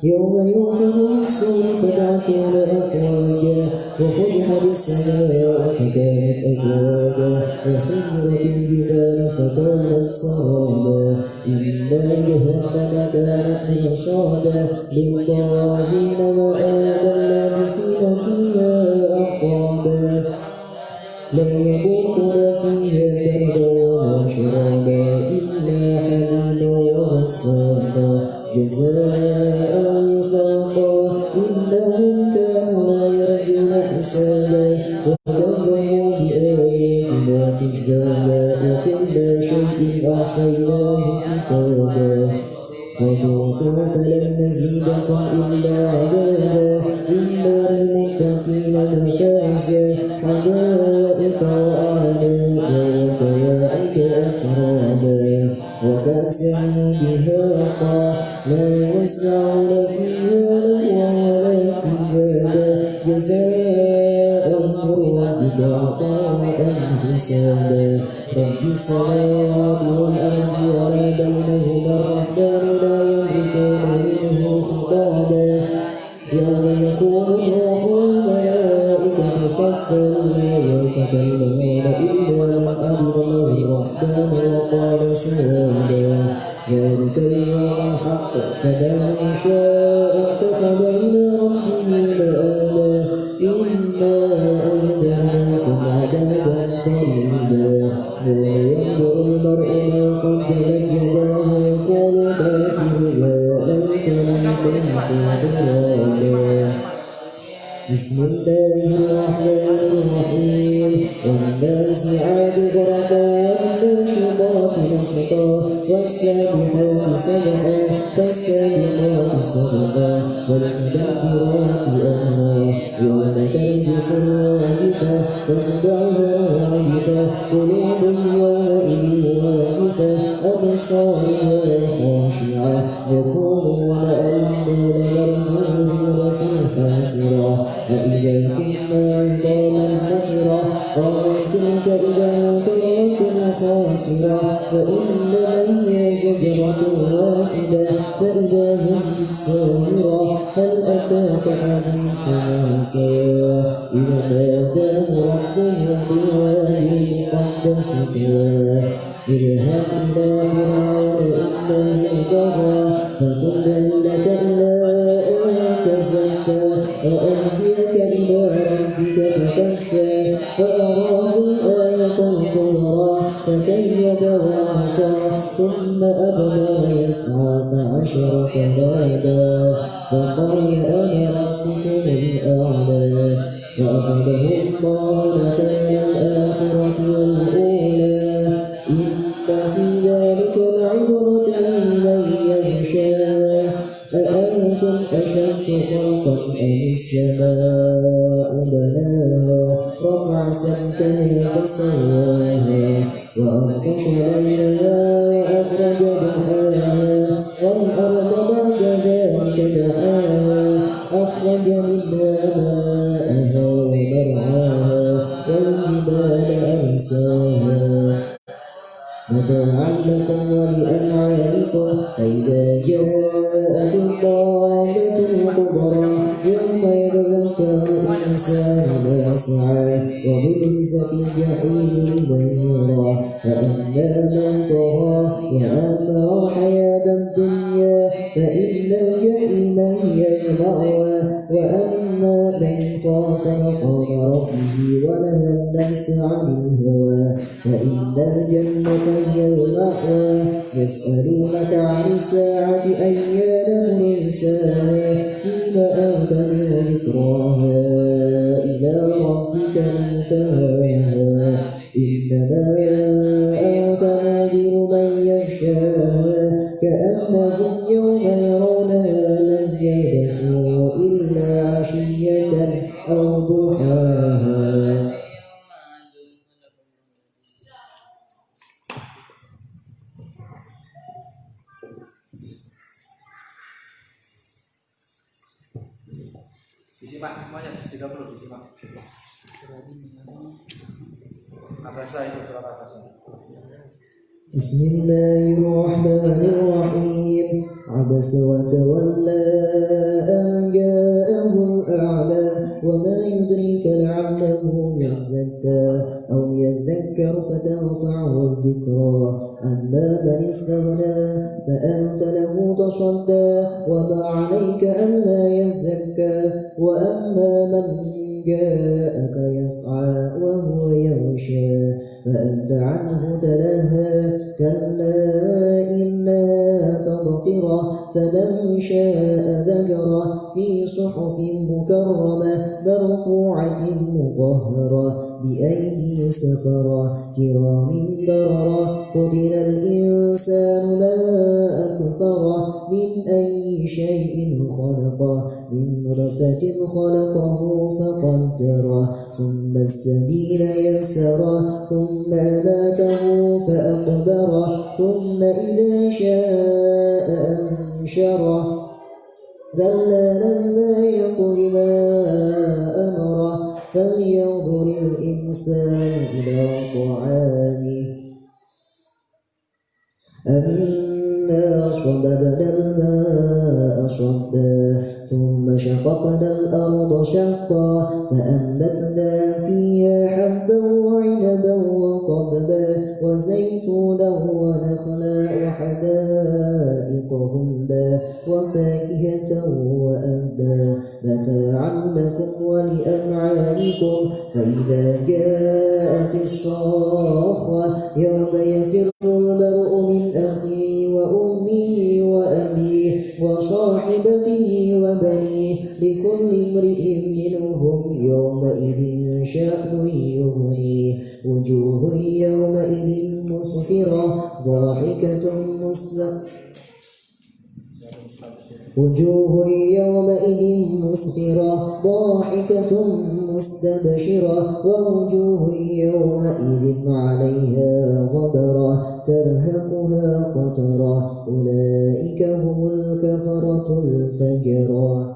يوم ينفخ في الصور فتأتون أفواجا وفتحت السماء فكانت أبوابا وسيرت الجبال فكانت سرابا إنا جهنم كانت مرصادا للطاغين مآبا لابثين فيها أحقابا لا يذوقون فيها بردا ولا شرابا إلا حميما وغساقا جزاء وفاقا إنهم كانوا لا يرجون حسابا وكذبوا بآياتنا كذابا وكل شيء أحصيناه كتابا فذوقوا فلن نزيدكم إلا عذابا إلا للمتقين مفازا حدائق وأعنابا وكواعب أترابا وكأسا دهاقا لا يسمعون فيها لغوا ولا كذابا جزاء من ربك عطاء حسابا رب السماوات والأرض وما بينهما الرحمن لا يملكون منه خطابا يوم يقوم الروح والملائكة صفا لا يتكلمون إلا من أذن له الرحمن وقال صوابا ذلك اليوم الحق فمن شاء اتخذ إلى ربه مآبا إنا أنذرناكم عذابا قريبا يوم ينظر المرء ما قدمت كافر يا ليتني كنت ترابا. بسم الله الرحمن الرحيم والنازعات غرقا والناشطات نشطا والسابحات سبحا فالسابقات سبقا فالمدبرات أمرا يوم ترجف الراجفة تتبعها الرادفة قلوب يومئذ واقفة أبصارها خاشعة يقولون أئنا لمردودون في الحافرة أإذا كنا عظاما نخرة قالوا تلك إذا كرة خاسرة فإنما هي زجرة واحدة فإذا هم بالساهرة هل أتاك حديث موسى إذ ناداه ربه بالوادي المقدس طوى اذهب إلى فرعون إنه طغى فقل هل لك إلى أن تزكى وأهديك إلى ربك فتخشى فأراه الآية الكبرى فكذب وعصى ثم أدبر يسعى فحشر فنادى فقال أنا ربكم الأعلى فأخذه الله نكال الآخرة والأولى إن في ذلك لعبرة لمن يخشى أأنتم أشد خلقا أم السماء بناها رفع سمكها فسواها وأغطش ليلها وأخرج ضحاها والأرض بعد ذلك دحاها أخرج منها ماءها ومرعاها والجبال أرساها متاعا لكم ولأنعامكم فإذا جاءت الطامة الكبرى يوم يتذكر الإنسان ما سعى وبرزت الجحيم لمن يرى فأما من طغى وآثر الحياة الدنيا فإن الجحيم هي المأوى وأما من خاف مقام ربه ونهى النفس عن الهوى فإن الجنة هي المأوى يسألونك عن الساعة أيان مرساها فيما أنت من ذكراها إلى ربك منتهاها إنما أنت منذر من يخشاها كأنهم يوم يرونها لم يلبثوا إلا عشية أو ضحاها. Disimak semuanya 30 disimak. Abasa itu surat Abasa. بسم الله الرحمن الرحيم عبس وتولى أن جاءه الأعلى وما يدريك لعله يزكى أو يذكر فتنفعه الذكرى أما من استغنى فأنت له تصدى وما عليك ألا يزكى وأما من جاءك يسعى وهو يغشى فأنت عنه تلهى كلا إنها تذكرة فمن شاء ذكره في صحف مكرمة مرفوعة مطهرة بأيدي سفرة كرام بررة قتل الإنسان ما أكفره من أي شيء خلقه من نطفة خلقه فقدره ثم السبيل يسره ثم أماته فأقبره ثم إذا شاء أنشره كلا لما يقض ما أمره فلينظر الإنسان إلى طعامه أنا صببنا الماء صبا ثم شققنا الأرض شقا فأنبتنا فيها حبا وعنبا وقضبا وزيتونا ونخلا وحدائق غلبا وفاكهة وأبا متاعا لكم ولأنعامكم فإذا جاءت الصاخة يوم يفر المرء من أخيه وأمه ضاحكة وجوه يومئذ مسفرة ضاحكة مستبشرة ووجوه يومئذ عليها غبرة ترهقها قترة أولئك هم الكفرة الفجرة.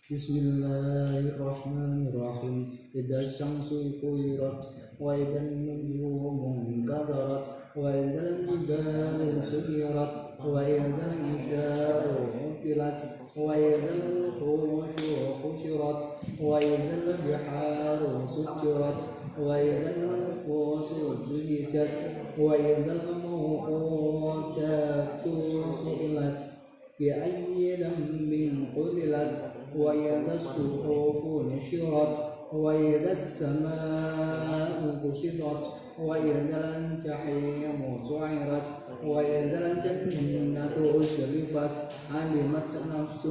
Bismillahirrahmanirrahim. Idza syamsu kuwirat wa idzan nujumu kadarat wa idzal jibalu suyirat wa idzal isyaru utilat wa idzal qushu qushirat wa idzal biharu sujirat wa idzal nufusu zuhijat wa idzal mawqatu su'ilat بأي ذنب قتلت وإذا الصحف نشرت وإذا السماء كشطت وإذا الجحيم سعرت وإذا الجنة أزلفت علمت نفس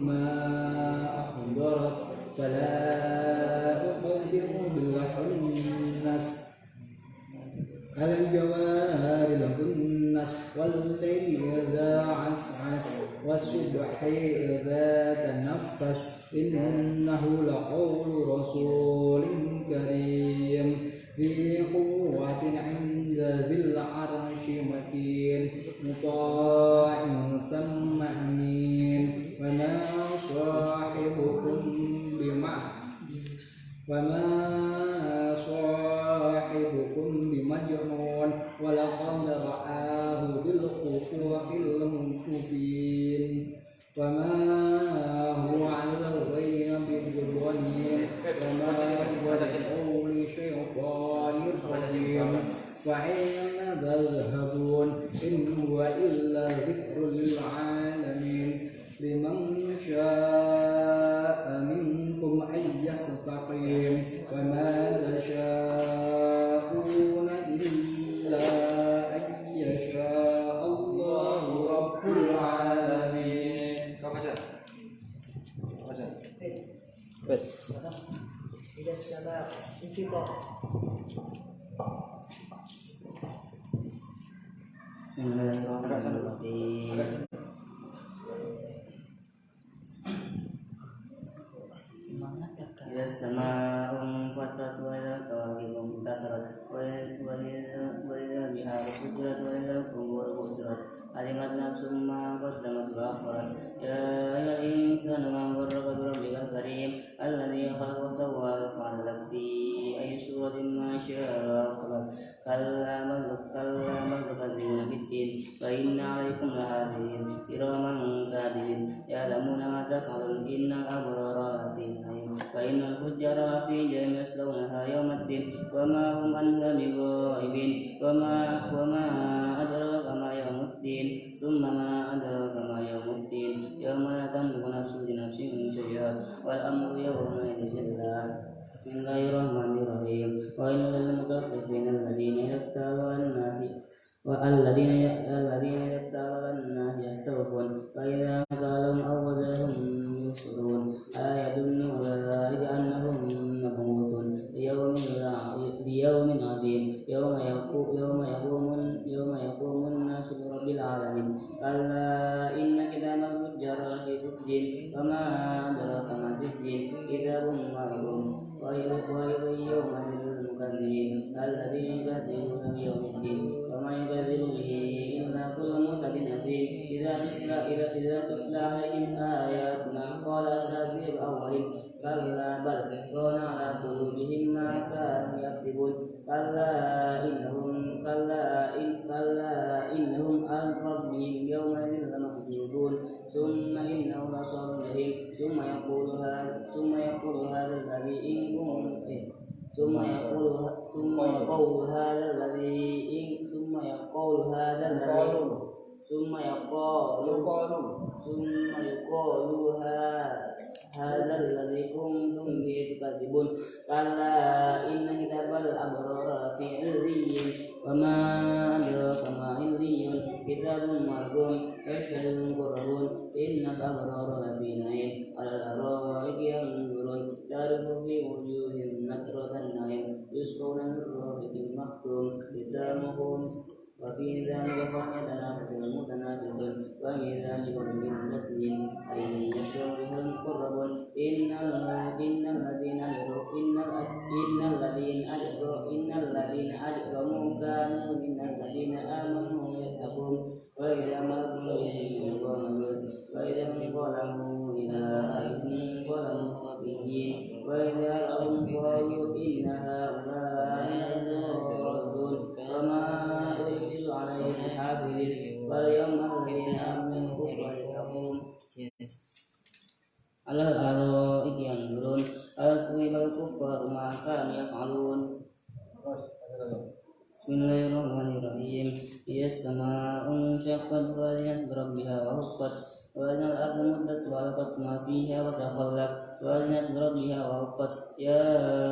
ما أحضرت فلا أقسم بالخنس الجوار الكنس والليل إذا عسعس والصبح إذا تنفس إنه لقول رسول كريم ذي قوة عند ذي العرش مكين مطاع ثم أمين وما صاحبكم بمجنون ولقد رآه بالأفق المبين وما هو على الغيب بضنين وما هو بقول شيطان رجيم فأين تذهبون إن هو إلا ذكر للعالمين لمن شاء منكم أن يستقيم وما تشاءون إلا أن يشاء الله رب العالمين. Bismillahirrahmanirrahim. Idza as-samaa'u fatarat wa idza al-kawakibu intasarat wa idza al-biharu fujirat wa idza al-quburu busirat alimat nafsum ma qaddamat wa akharat ya ayyuhal insanu ma gharraka bi rabbikal karim alladzi khalaqa wa sawwa fa 'adalak fi ayyi suratin ma syaa rakabak kalla bal tukadzibuna bid-din wa inna 'alaykum lahafizin kiraman katibin ya'lamuna ma taf'alun innal abrara lafi na'im wa innal fujjara fi jahannam yaslawnaha yawmaddin wa ma hum anha bighaibin wa ma adraka ma yawmuddin summa ma adraka ma yawmuddin yawma la tamliku nafsun li nafsin shay'an wal amru yawma idhin lillah. Bismillahirrahmanirrahim. Wa innal mutaffifina alladhina yaktabu an-nasi الذين يتبعون الناس يستوفون فإذا قالوا أو وزنهم يخسرون ألا يظن أولئك أنهم مبعوثون ليوم عظيم يوم يقوم الناس لرب العالمين كلا إن كتاب الفجار لفي سجين وما أدراك ما سجين كتاب مرقوم غير يومئذ للمكذبين الذين يكذبون بيوم الدين وما يكذب به إلا كل معتد أثيم إذا تتلى عليهم آياتنا قال أساطير الأولين كلا بل ران على قلوبهم ما كانوا يكسبون كلا إنهم عن ربهم يومئذ لمحجوبون ثم إنه لصال الجحيم ثم يقول هذا الذي ثم يقول هذا الذي ثم يقال هذا الذي كنتم به تكذبون كلا إن كتاب الأبرار لفي عليين وما أدراك ما عليون كتاب مرقوم يشهده المقربون إن الأبرار لفي نعيم على الأرائك ينظرون تعرف في وجوههم نضرة النعيم يسقون من رحيق مختوم ختامه مسك وفي ذلك فليتنافس المتنافسون وميزان من تسليم أين يشرب بها المقربون إن الذين أجرموا كانوا من الذين آمنوا يضحكون وإذا مروا بهم قاموا وإذا انقلبوا إلى أهلهم انقلبوا فكهين وإذا رأوا قالوا إن هؤلاء لضالون وما أرسلوا عليهم حافظين واليوم الذين آمنوا الكفر يتقون على الأرائك ينظرون هل ثوب الكفار ما كانوا يفعلون بسم الله الرحمن الرحيم إذا السماء انشقت وأذنت بربها وحقت وأذن الأرض مدت وألقت ما فيها وتخلت وأذنت بربها وحقت يا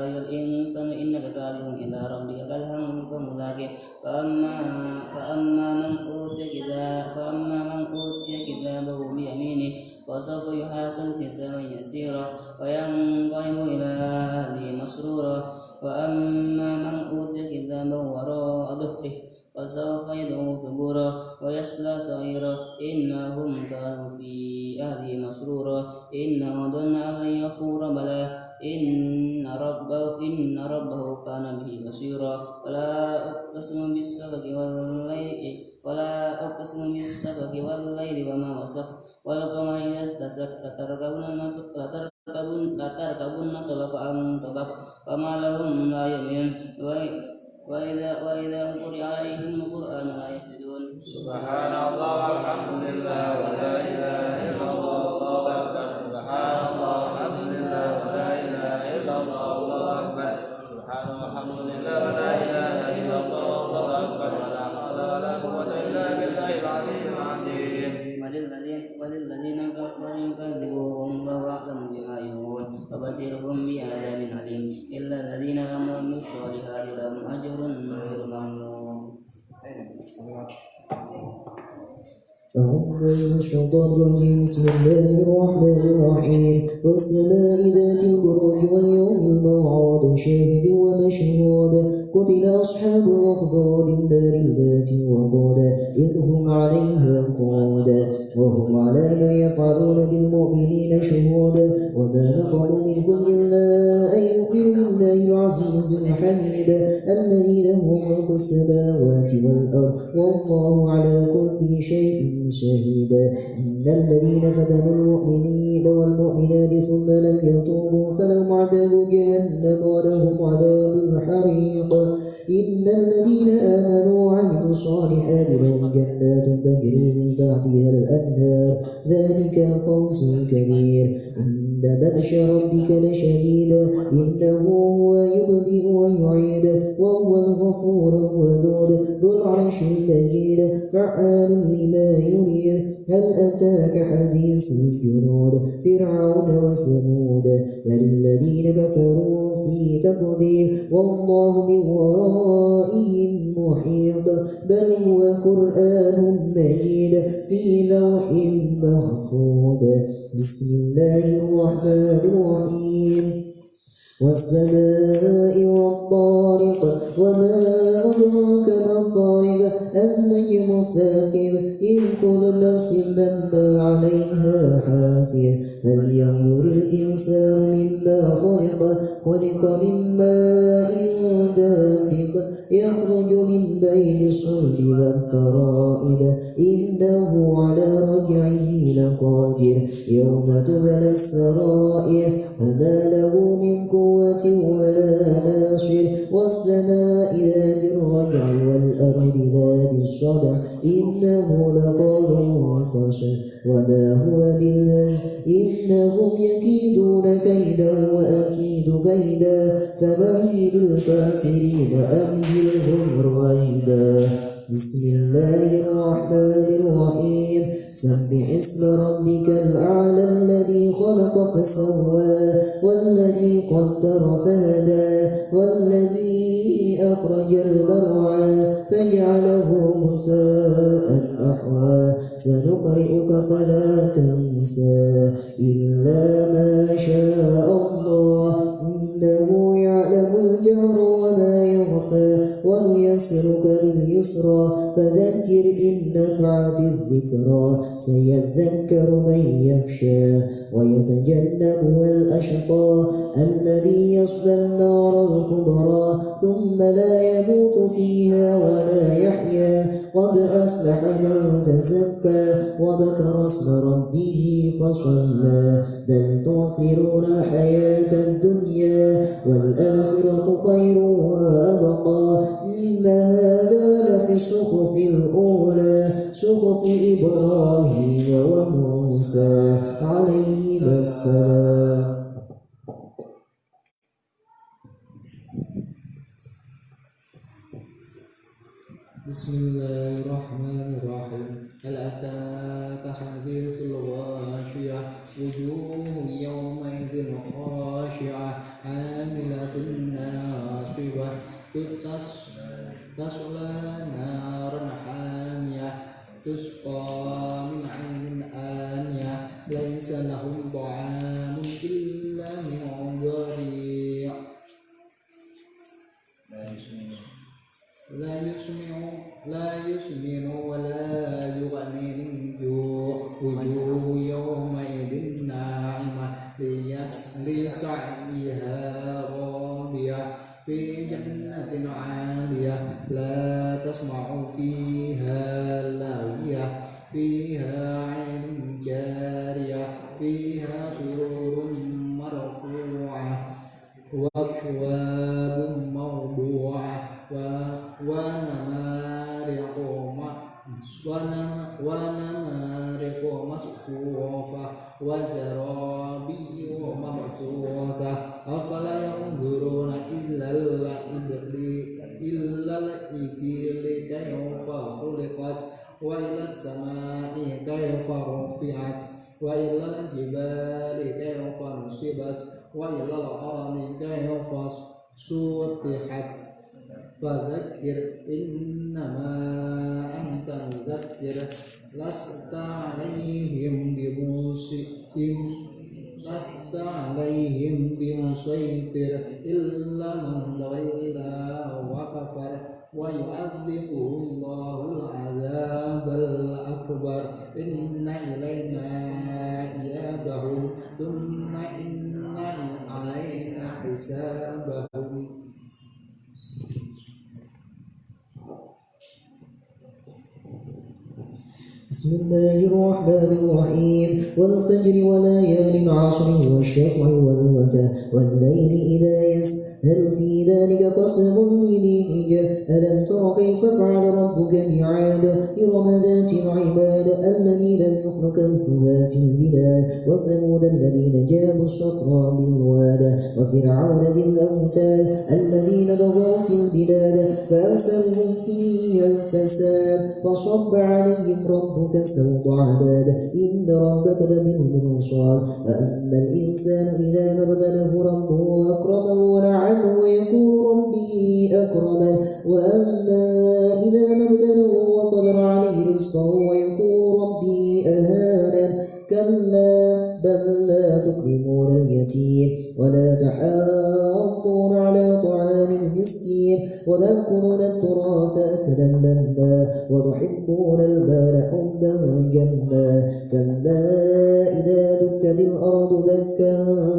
أيها الإنسان إنك كادح إلى ربك كدحا فملاقيه فأما من أوتي كتابه بيمينه فسوف يحاسب حسابا يسيرا وينقلب إلى أهله مسرورا وأما من أوتي كتابه وراء ظهره فسوف يدعو ثبورا ويصلى سعيرا إنهم كانوا في أهله مسرورا إنه ظن أن لن يحور بلى إن ربه كان به بصيرا ولا أقسم بالسبق والليل وما وسق والقمر إذا اتسق لتركبن طبقا طبق وما لهم لا يؤمنون وإذا قرئ عليهم القرآن لا يسجدون سبحان الله والحمد لله ولا إله إلا الله والله أكبر سبحان الله والحمد لله ولا إله إلا الله والله أكبر سبحان الله والحمد لله ولا إله إلا الله والله أكبر ولا حول ولا قوة إلا بالله العلي العظيم وللذين كفروا يكذبون والله أعلم بما يوعون وبشرهم بعذاب أليم إلا الذين آمنوا وعملوا الصالحات لهم أجر غير ممنون. أعوذ بالله من الشيطان الرجيم بسم الله الرحمن الرحيم والسماء ذات البروج واليوم الموعود شاهد ومشهود قتل أصحاب الأخدود النار ذات الوقود إذ هم عليها قعود وهم على ما يفعلون بالمؤمنين شهود وما نقموا منهم إلا أن يؤمنوا بالله العزيز الحميد الذي له ملك السماوات والأرض والله على كل شيء شهيد إن الذين فتنوا المؤمنين والمؤمنات ثم لم يتوبوا فلهم عذاب جهنم ولهم عذاب الحريق إن الذين آمنوا وعملوا الصالحات لهم جنات تجري من تحتها الأنهار ذلك الفوز الكبير إن بطش ربك لشديد إنه هو يبدئ ويعيد وهو الغفور الودود ذو العرش المجيد فعال لما يريد هل أتاك حديث الجنود فرعون وثمود بل الذين كفروا في تقدير والله من ورائهم محيط بل هو قرآن مجيد في لوح محفوظ بسم الله الرحمن الرحيم والسماء والطارق وما أدراك ما الطارق النجم الثاقب إن كل نفس لما عليها حافظ فلينظر الإنسان مما خلق من ماء دافق يخرج من بين الصلب والترائب إنه على رجعه لقادر يوم تبلى السرائر فما له من قوة ولا ناصر والسماء ذات الرجع والأرض ذات الصدع إنه لقول فصل وما هو بالهزل إنهم يكيدون كيدا وأكيد كيدا فمهل الكافرين أمهلهم رويدا بسم الله الرحمن الرحيم سبح اسم ربك الأعلى الذي خلق فسوى والذي قدر فهدى والذي أخرج المرعى فجعله غثاء أحوى سنقرئك فلا تنسى إلا ما شاء الله إنه يعلم الجهر وما يخفى ونيسرك لليسرى فذكر إن نفعت الذكرى سيذكر من يخشى ويتجنبها الأشقى الذي يصلى النار الكبرى ثم لا يموت فيها ولا يحيا قد أفلح من تزكى وذكر اسم ربه فصلى بل تؤثرون الحياة الدنيا والآخرة خير وأبقى إن هذا لفي الصحف الأولى صحف إبراهيم وموسى عليهما السلام. بسم الله الرحمن الرحيم هل أتاك حديث الغاشية وجوه يومئذ خاشعة عاملة ناصبة تصلى نارا حامية تسقى من عين آنية ليس لهم طعام إلا من ضريع لا يسمن ولا يغني من جوع وجوه يومئذ ناعمة لسعيها راضية في جنة عالية لا تسمع فيها لاغية فيها عين جارية فيها سرور مرفوعة وأكواب موضوعة ونمارق مصفوفة وزرابي مبثوثة أفلا ينظرون إلا الإبل كيف خلقت وإلى السماء كيف رفعت وإلى الجبال كيف نصبت وإلى الأرض كيف سطحت فذكر إنما أنت مذكر لست عليهم بمسيطر إلا من تولى وكفر ويعذبه الله العذاب الأكبر إن إلينا إيابهم ثم إن علينا حسابهم. بسم الله الرحمن الرحيم والفجر وليال عشر والشفع والوتر والليل إذا يسر هل في ذلك قسم لذي حجر ألم تر كيف فعل ربك بعاد إرم ذات العماد الذي لم يخلق مثلها في البلاد وثمود الذين جابوا الصخر بالواد وفرعون ذي الأوتاد الذين طغوا في البلاد فأرسلهم فيها الفساد فصب عليهم ربك سوط عذاب إن ربك لبالمرصاد أما الإنسان إذا ما ابتلاه ربه أكرمه ونعمه ويقول ربي أكرمن وأما إذا ما ابتلاه وقدر عليه رزقه ويقول ربي أهانن كلا بل لا تكرمون اليتيم ولا تحاضون على طعام المسكين وتأكلون التراث أكلا لما وتحبون المال حبا جما كلا إذا دكت الأرض دكا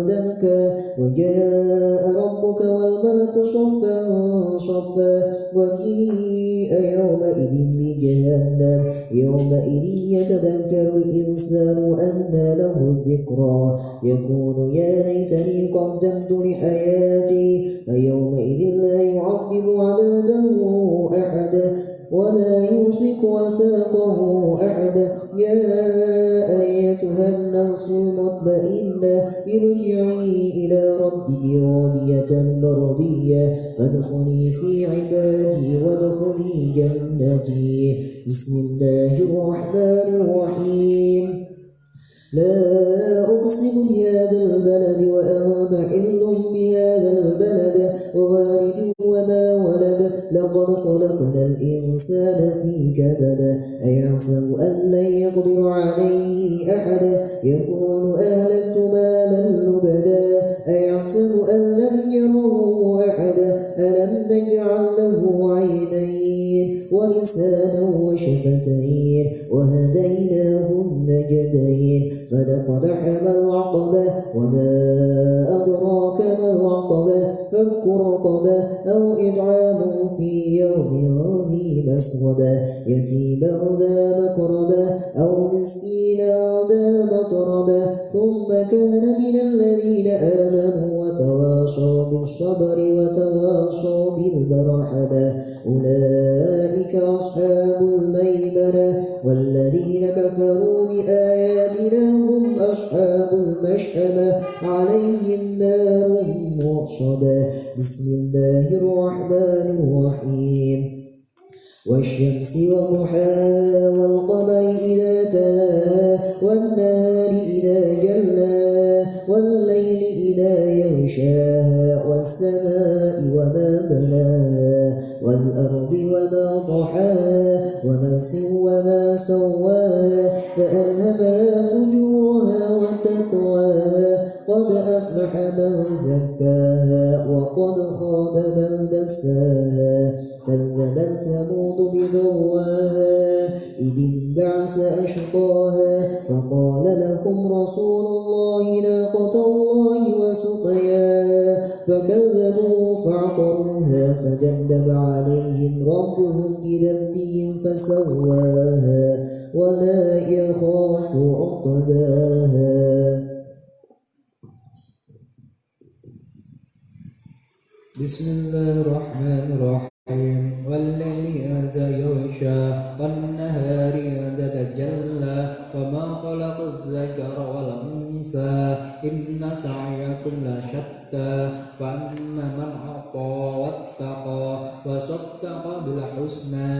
دكا وجاء ربك والملك صفا صفا وجيء يومئذ بجهنم يومئذ يتذكر الإنسان أنى له الذكرى يقول يا ليتني قدمت لحياتي فيومئذ لا يعذب عذابه أحد ولا يوثق وثاقه أحد يا أيتها النفس المطمئنة ارجعي إلى ربك راضية مرضية فادخلي في عبادي وادخلي جنتي. بسم الله الرحمن الرحيم. لا أقسم بهذا البلد وأنت حل بهذا البلد ووالد وما ولد لقد خلقنا الإنسان في كبد أيحسب أن لن يقدر عليه أحد يقول أهلكت مالا لبدا أيحسب أن لم يره أحد ألم نجعل له عينين ولسانا وشفتين وهديناه النجدين فلقتحم العقبة وما أدراك ما العقبة فك رقبة أو إطعام في يوم ذي مسغبة يتيما ذا مقربة أو مسكينا ذا متربة ثم كان من الذين آمنوا وتواصوا بالصبر وتواصوا بالمرحمة أولئك أصحاب الميمنة والذين كفروا بآياتنا هم أصحاب المشأمة عليهم نار مؤصدة. بسم الله الرحمن الرحيم. والشمس وضحاها والقمر إذا تلاها والنهار إذا جلاها والليل إذا يغشاها والسماء وما بناها والأرض وما طحاها ونفس وما سواها فألهمها فجورها وتقواها قد أفلح من زكاها وقد خاب من دساها كذبت ثمود بدواها إذ انبعث أشقاها فقال لهم رسول الله ناقة الله وسقياها فكذبوا فعقروها فدمدم عليهم ربهم بذنبهم فسواها ولا يخاف عقباها. بسم الله الرحمن الرحيم. والليل إذا يغشى والنهار إذا تجلى وما خلق الذكر والأنثى إن سعيكم لشتى فأما من أعطى واتقى وصدق بالحسنى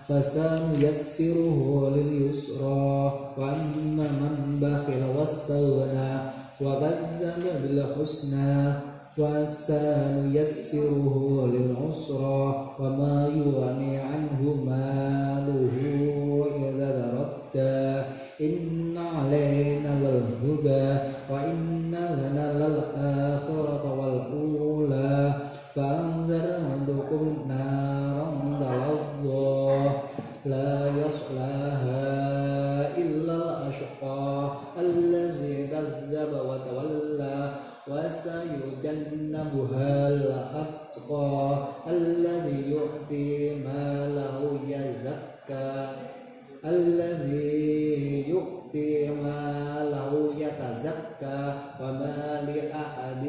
فسنيسره لليسرى وأما من بخل واستغنى وكذب بالحسنى وسنيسره للعسرى وما يغني عنه ماله إذا تردى إن علينا للهدى وإن لنا للآخرة والأولى فأنذرتكم نارا تلظى لا يصلاها إلا الأشقى الذي كذب وتولى وسيجنبها الأتقى الذي يؤتي ماله يتزكى وما لأحد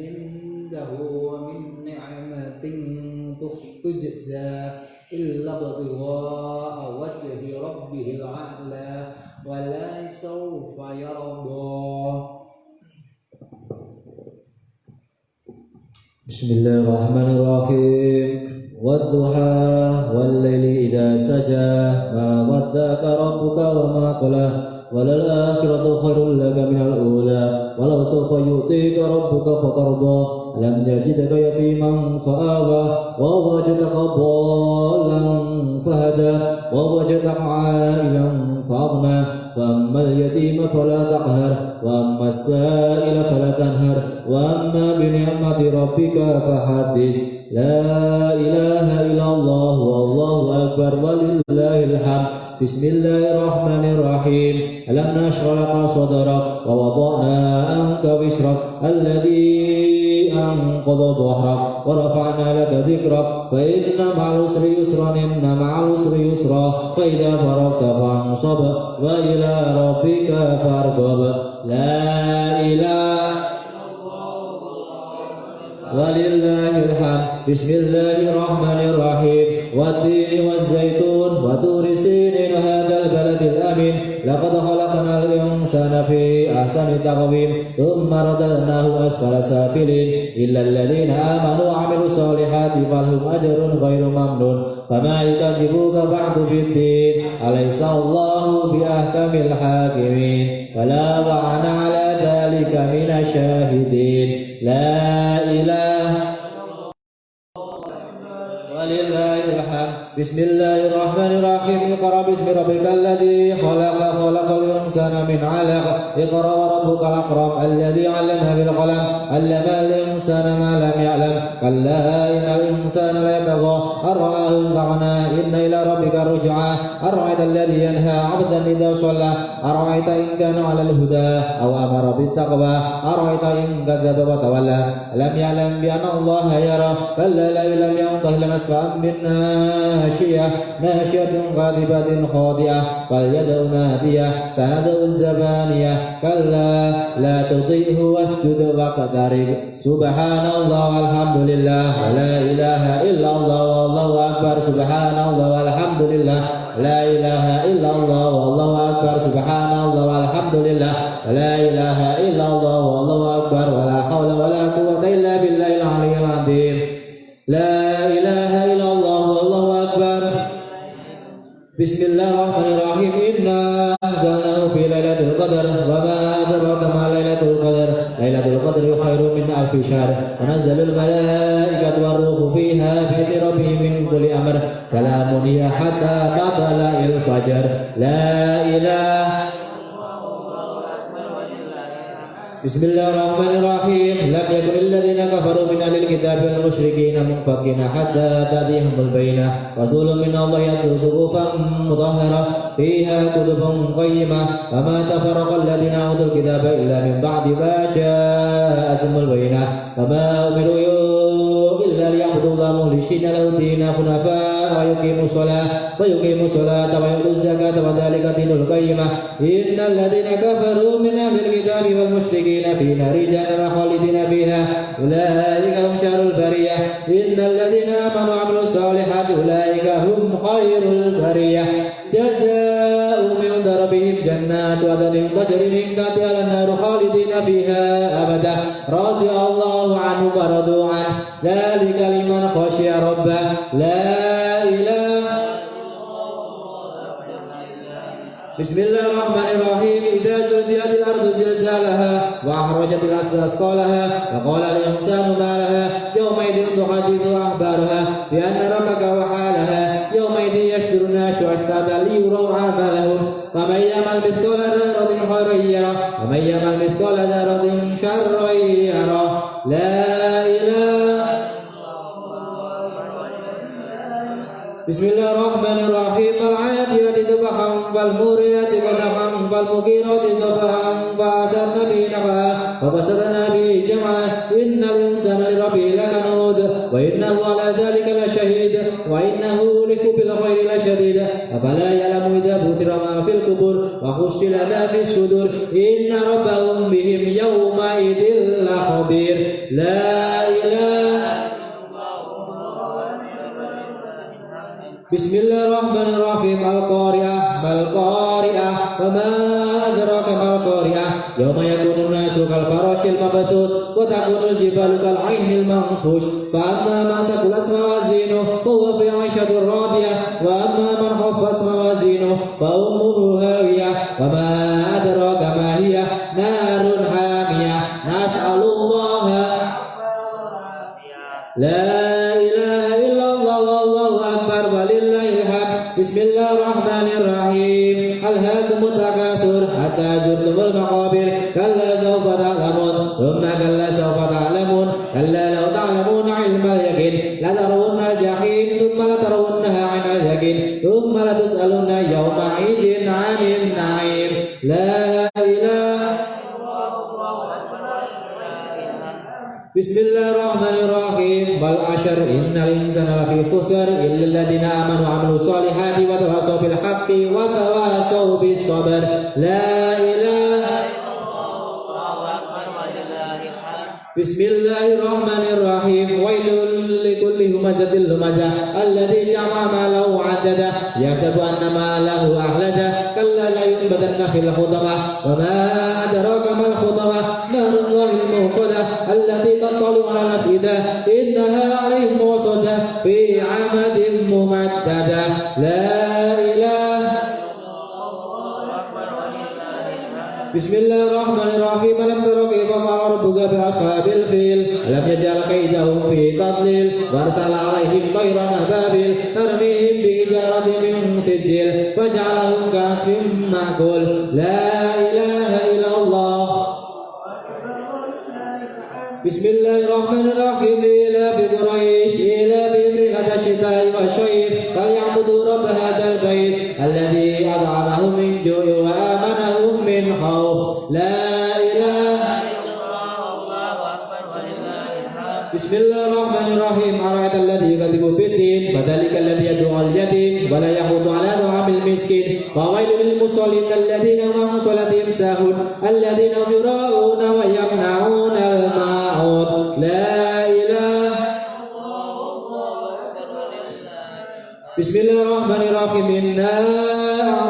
عنده من نعمة تجزى إلا ابتغاء وجه ربه الأعلى ولا سوف يرضى. Bismillahirrahmanirrahim. Wadduha wal-laili idza saja ma wadda'aka rabbuka wa ma qala walal akhiratu khairul laka minal ula walau sawfa yu'tika rabbuka fatarda lam yajidka yatiman fa'awa wa wajadaka dhallan fahada wa wajadaka 'ailan fa'aghna فأما اليتيم فلا تقهر وأما السائل فلا تنهر وأما بنعمة ربك فحدث لا إله إلا الله والله أكبر ولله الحمد. بسم الله الرحمن الرحيم. ألم نشرح لك صدرك ووضعنا عنك وزرك الذي أنقض ظهرك ورفعنا لك ذكرك فإن مع العسر يسرا إن مع العسر يسرا فإذا فرغت فانصب وإلى ربك فارغب. لا إله ولله الحمد. بسم الله الرحمن الرحيم. والتين والزيتون وطور سينين هذا البلد الأمين لقد خلقنا الإنسان الإنسان في أحسن تقويم ثم رددناه أسفل سافلين إلا الذين آمنوا وعملوا الصالحات فلهم أجر غير ممنون فما يكذبوك بعد بالدين أليس الله بأحكم الحاكمين فلا وعن على ذلك من الشاهدين لا إله ولله الحمد بسم الله الرحمن الرحيم اقرأ باسم ربك الذي خلق الإنسان من علق اقرأ وربك الأكرم الذي علم بالقلم علم الإنسان ما لم يعلم كلا إن الإنسان ليطغى أن رآه استغنى إن إلى ربك الرجعى أرأيت الذي ينهى عبدا إذا صلى أرأيت إن كان على الهدى أو أمر بالتقوى أرأيت إن كذب وتولى لم يعلم بأن الله يرى كلا لئن لم ينته لنسفعا بالناشية ناشية كاذبة خاطئة فليدع نادية سندع الزبانية كلا لا تطيعه واسجد واقترب سبحان الله والحمد لله ولا إله إلا الله والله أكبر سبحان الله والحمد لله لا إله إلا الله والله أكبر سبحان الله والحمد لله لا إله إلا الله والله أكبر ولا حول ولا قوة إلا بالله العلي العظيم لا إله إلا الله والله أكبر بسم الله الرحمن الرحيم إنا أنزلناه في ليلة القدر وما أدراك ما ليلة القدر ليلة القدر خير من ألف شهر تنزل الملائكة والروح فيها بإذن ربهم من كل أمر سلام هي حتى مطلع الفجر لا إله بسم الله الرحمن الرحيم لم يكن الذين كفروا من أهل الكتاب والمشركين منفكين حتى تأتيهم البينة رسول من الله يتلو صحفا مطهرة فيها كتب قيمة وما تفرق الذين أوتوا الكتاب إلا من بعد ما جاءتهم البينة وما أمروا إلا ليعبدوا الله مخلصين له الدين حنفاء ويقيموا الصلاة ويؤتوا الزكاة وذلك دين القيمة إن الذين كفروا من أهل الكتاب والمشركين في نار جهنم خالدين فيها أولئك هم شر البرية إن الذين آمنوا وعملوا الصالحات أولئك هم خير البرية جزاؤهم عند ربهم جنات عدن تجري من تحتها الأنهار خالدين فيها أبدا رضي الله عنهم ورضوا عنه ذلك لمن خشي ربه لا إله بسم الله الرحمن الرحيم إذا زلزلت الأرض زلزالها وأخرجت الأرض أثقالها وقال الإنسان ما لها يومئذ تحدث أخبارها بأن ربك وحالها يومئذ يشتر الناس أشتاتا ليروا أعمالهم فمن يعمل مثقال ذرة خيرا يره ومن يعمل مثقال ذرة شرا يره لا إله بسم الله الرحمن الرحيم العاديات ذبحا فالموريات قدحا فالمغيرات صبحا فأثرن به نقعا ففسدنا به جمعا إن الإنسان لربه لكنود وإنه على ذلك لشهيد وإنه لحب الخير لشديد أفلا يعلم إذا بثر ما في القبور وحصل ما في الصدور إن ربهم بهم يومئذ لخبير لا إله بسم الله الرحمن الرحيم القارعة ما القارعة وما أدراك ما القارعة يوم يكون الناس كالفراش المبثوث وتكون الجبال كالعهن المنفوش فأما من ثقلت موازينه فهو في عيشة راضية وأما من خفت موازينه فأمه هاوية وما أدراك ما هي نار حامية نسأل الله لا إله إلا الله والله أكبر ولله الحمد بسم الله الرحمن الرحيم ألهاكم التكاثر حتى زرتم المقابر كلا سوف تعلمون ثم كلا سوف تعلمون كلا لو تعلمون علم اليقين لترون الجحيم ثم لترونها عن اليقين ثم لتسألن يومئذ عن النعيم لا إله بسم الله الرحمن الرحيم والعشر إن الإنسان لفي خسر إلا الذين آمنوا وعملوا الصالحات وتواصوا بالحق وتواصوا بالصبر لا إله Bismillahirrahmanirrahim. Wailul likulli humazatil lumazah alladzi jama'a malahu 'addada yahsabu anna malahu ahlada kalla la yunbadanna fil hutamah wa ma adraka mal hutamah narullahil muqadah allati tattali'u 'alal afidah innaha 'alaihim musadah fi 'amadin mumaddadah la ilaha Bismillahirrahmanirrahim. Alam tara kaifa fa'ala rabbuka bi ashabil fil alam yaj'al kaidahum fi tadlil wa arsala 'alaihim tayran ababil tarmihim bi hijaratin min sijil faj'alahum ka'asfin ma'kul la ilaha illallah. Bismillahirrahmanirrahim. Ila bi Quraisy ila bi rihlat asy-syita'i wasy-syair falyabudu rabb hadzal bait alladzi at'amahum min ju'in wa amanahum min khauf la ilaha Bismillahirrahmanirrahim. Ara'aita alladzi yukadzibu bid-din fadhalika alladzi yad'u al-yatim wa la yahudu 'ala ta'amil miskin wa wailul lil musallin alladhina hum 'an salatihim sahun alladhina hum yura'una wa yamna'una al-ma'ud la ilaha Bismillahirrahmanirrahim. Inna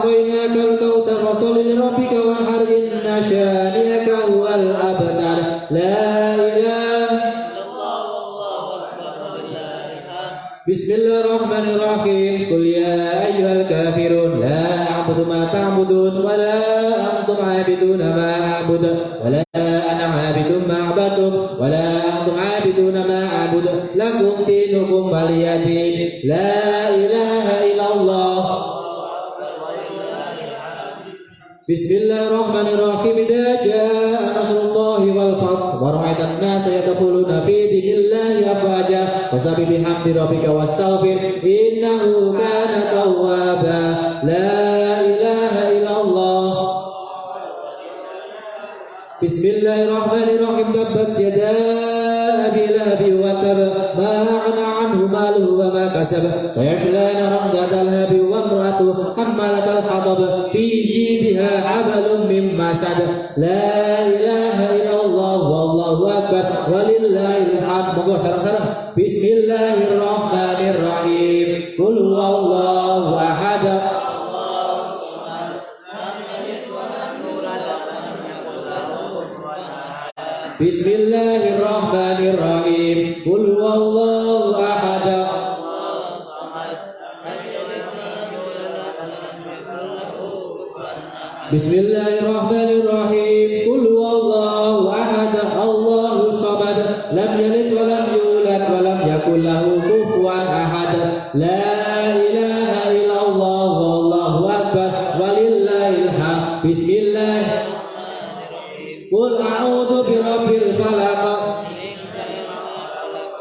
a'tainaka al-kautsar fasholli li rabbika wanhar inna syani'aka huwal abtar la ilaha Bismillahirrahmanirrahim. Qul ya ayyuhal kafirun la a'budu ma ta'budun wa la antum 'abiduna ma a'budu wa la ana 'abidun ma 'abadtum wa la antum 'abiduna ma a'budu lakum dinukum waliyadin la ilaha illallah. Bismillahirrahmanirrahim. Idza jaa nasrullahi wal fath wa ra'aitan nasa yadkhuluna fi dinillahi afwaja fasabbih bihamdi rabbika wastaghfir innahu kana tawwaba la ilaha illallah. Bismillahirrahmanirrahim. Tabbat yada abi lahabin wa tab ma aghna anhu maluhu wa ma kasab sayasla naran dhatal habi wa imra'atuhu hammalatal hatab fi jidha hablum min masad la ilaha illallah wallahu akbar walillahil hamd. Monggo sareng-sareng. Bismillahirrahmanirrahim. Qul huwallahu ahad Bismillahirrahmanirrahim. Qul huwallahu ahad Bismillahirrahmanirrahim. Qul huwallahu ahad Allahu samad lam yalid wa lam yulad wa lam yakul lahu kufuwan ahad la ilaha illallah wallahu akbar walillahil hamd. Bismillah. Qul a'udzu birabbil falaq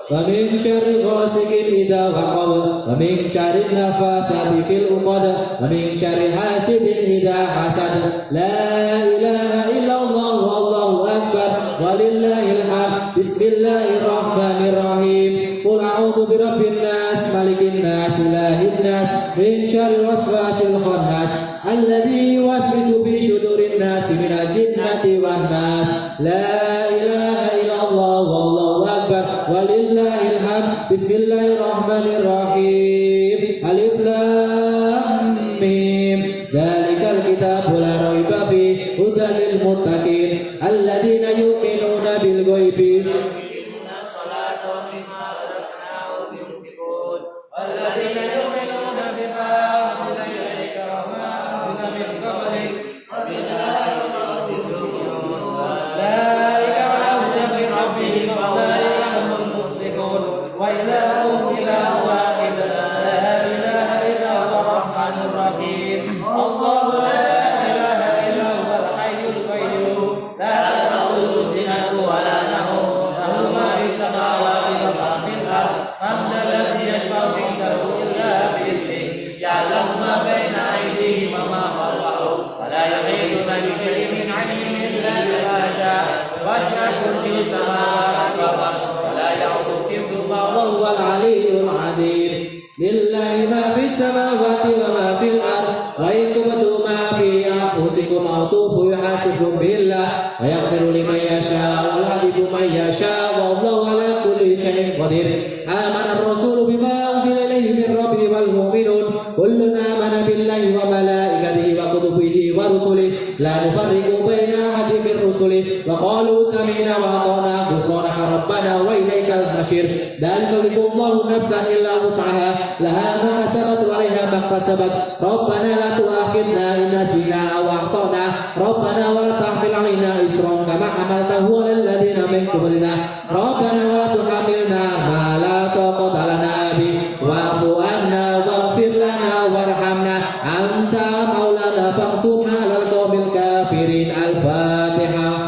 wa min syarri ghasiqin idza waqab wa min syarri nafatsati fil 'uqad wa min syarri hasidin idza hasad la ilaha illallah wallahu akbar walillahil hamd. Bismillahirrahmanirrahim. Qul a'udzu birabbin nas malikin nas ilahin nas min syarril waswasil khannas alladzi yuwaswisu fi syudurin nas minal jinnati wan nas la ilaha illallah wallahu akbar walillahil hamd. Bismillahirrahmanirrahim. Alif lam mim. Dzalikal kitabu la raiba fihi hudan lil muttaqin alladzina yu'minuna bil ghaibi Lillahi ma fis samawati wa ma fil ard wa in tubdu ma fi anfusikum aw tukhfu yuhasib hasbuhum billah wa yaghfiru liman yasha wa yu'adhibu man yasha wallahu ala kulli syai'in qadir. Amana ar-rasulu bima unzila ilayhi min rabbihi wal mu'minun kullun amana billahi wa malaikatihi wa kutubihi wa rusulihi la nufarriqu baina ahadin min rusulihi wa qalu sami'na wa ata'na ghufranaka rabbana wa ilaikal masir. Dan yukallifu nafsan illa wus'aha laha ma kasabat wa 'alaiha ma kasabat. Rabbana la tu'akhidna in nasina aw akhtana. Rabbana wa la tahmil 'alaina isran kama hamaltahu 'alal ladzina min qablina. Rabbana wa la tuhamilna ma la taqata lana bi wa'fu 'anna waghfir lana warhamna anta maulana fansurna 'alal qaumil kafirin. Al-Fatihah.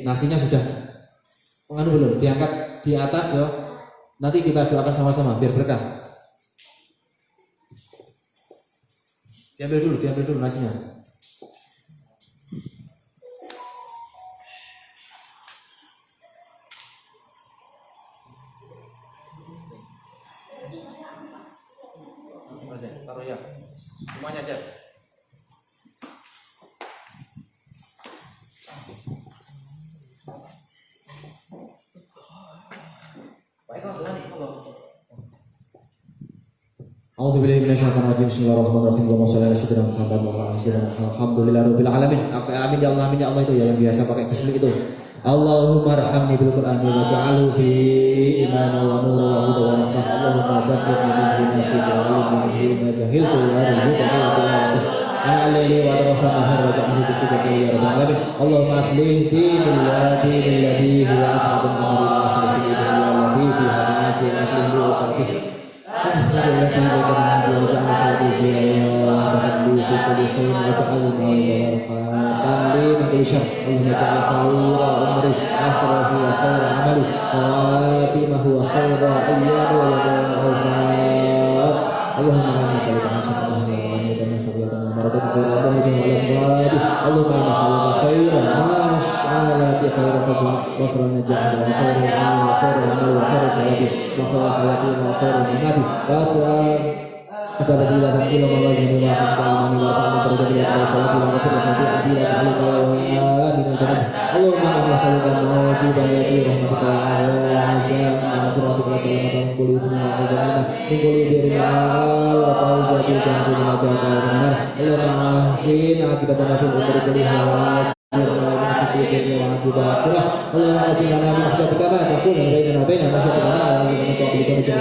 Nasinya sudah belum diangkat di atas ya. Nanti kita doakan sama-sama biar berkah. Diambil dulu nasinya. Langsung aja, taruh ya. Semuanya aja. A'udzubillahi minasyaitonir rajim. Bismillahirrahmanirrahim. Allahumma shalli ala sayyidina Muhammad wa ala ali sayyidina Muhammad. Alhamdulillahirabbil alamin. Amin ya Allah, amin ya Allah itu ya yang biasa pakai bismillah itu. Allahumma arhamni bil Qur'ani waj'alhu fi imana wa nura wa huda wa rahmah. Allahumma barik li min nasib wa alim ma jahiltu wa arzuqni wa tilawati. Alaihi wa rahmah wa ja'alhu bi kitabika ya rabbal alamin. Allahumma aslih dinil ladhi huwa as'adun amri wa aslih dinil ladhi fi hadhihi nasib wa aslih bi uqatih. التي ذكرنا وجعل هذه زيادة لي في كل خير وجعل ورحمة لي من كل شر. اللهم اجعل خير عمري آخره وخير عملي خواتمه وخير أيامي والأوفار. اللهم إنا نسألك من شر ما نعلم ومن سوء ما مرضت به الله جل وعلا. اللهم إنا نسألك خير ما شاءت خير قبل وخير النجاح وخير العلم وخير العمل وخير الثواب وخير الحياة وخير الممات Kata bagi wa ta'ala wa wajib wa ta'ala wa ta'ala terjadi pada salatu wa qadri hadi abi wa sallallahu alaihi wa sallam. Allahumma inna nas'aluka mawjibal yadi rahmatika wa azam wa qurratu wa salamatan kulli dunya wa jannah min kulli birin wa fawza bil jannati wa jannati wa nar. Allahumma ahsin akibatana fil umuri kulliha اللهم اغفر لنا من خشيتك ما تحول بيننا وبين مشيئتك ومن طاعتك ما تبلغنا به جنتك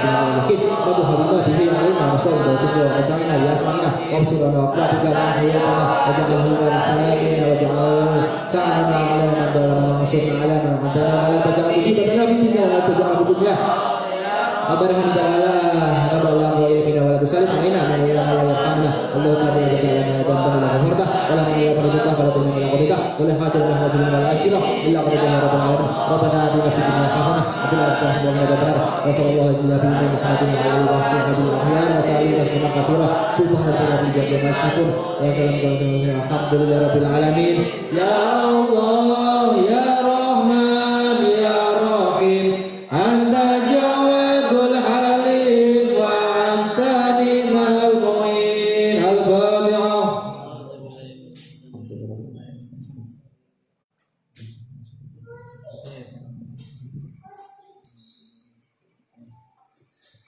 وتحبنا به علينا وشر ذنوبنا ومتعنا باسمائنا وابصرنا واقواتك واحيانا واجعله الوارث منا واجعل ثارنا على من ظلمنا وانصرنا على من عادانا ولا تجعل مصيبتنا في ديننا ولا تجعل في الدنيا أبدا تعالى ربنا وإلينا ولا تسلط علينا من لا يرحمنا. اللهم لا تجعل لنا ذنبا إلا غفرته ولا من يغفرك فلا تهنا إلا قضيته ولا حاجة لنا حاجة من الآخرة إلا قضيتها رب العالمين. ربنا آتنا في الدنيا حسنة وفي الآخرة حسنة وقنا عذاب النار. وصلى الله على سيدنا محمد وعلى آله وصحبه الأخيار وسائر أسماء كثيرة سبحان ربك رب العزة عما يصفون وسلام على المرسلين الحمد لله رب العالمين. يا الله يا رحمن يا رحيم أنت جواد الحليم وأنت نعم المعين. الفاتحة.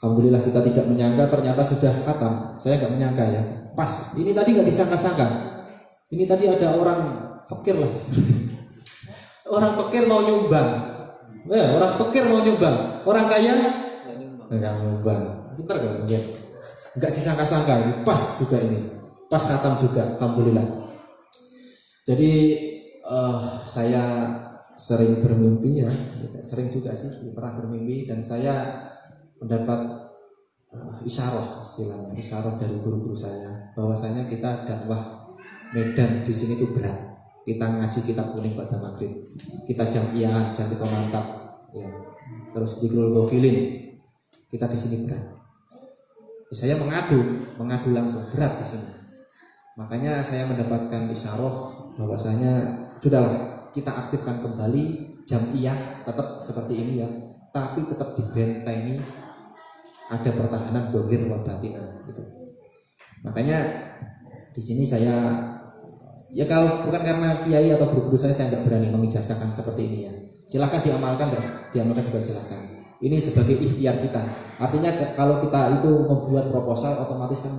Alhamdulillah kita tidak menyangka ternyata sudah khatam. Saya nggak menyangka ya. Pas. Ini tadi nggak disangka-sangka. Ini tadi ada orang fakir lah. Orang fakir mau nyumbang. Orang fakir mau nyumbang. Orang kaya nggak nyumbang. Pintar kan? Ya. Nggak disangka-sangka. Ini pas juga ini. Pas khatam juga. Alhamdulillah. Jadi saya sering bermimpi ya. Sering juga sih pernah bermimpi dan saya mendapat isyarah istilahnya, isyarah dari guru-guru saya bahwasanya kita dakwah Medan di sini tuh berat. Kita ngaji kitab kuning pada maghrib, kita jamiah Jantika Mantap, ya. Terus di Gofilin, kita di sini berat. Saya mengadu langsung berat di sini. Makanya saya mendapatkan isyarah bahwasanya sudahlah kita aktifkan kembali jamiah tetap seperti ini ya, tapi tetap dibentengi ada pertahanan dohir wa batinan gitu. Makanya di sini saya ya kalau bukan karena kiai atau guru-guru saya nggak berani mengijazahkan seperti ini ya. Silahkan diamalkan, nggak diamalkan juga silahkan. Ini sebagai ikhtiar kita. Artinya kalau kita itu membuat proposal otomatis kan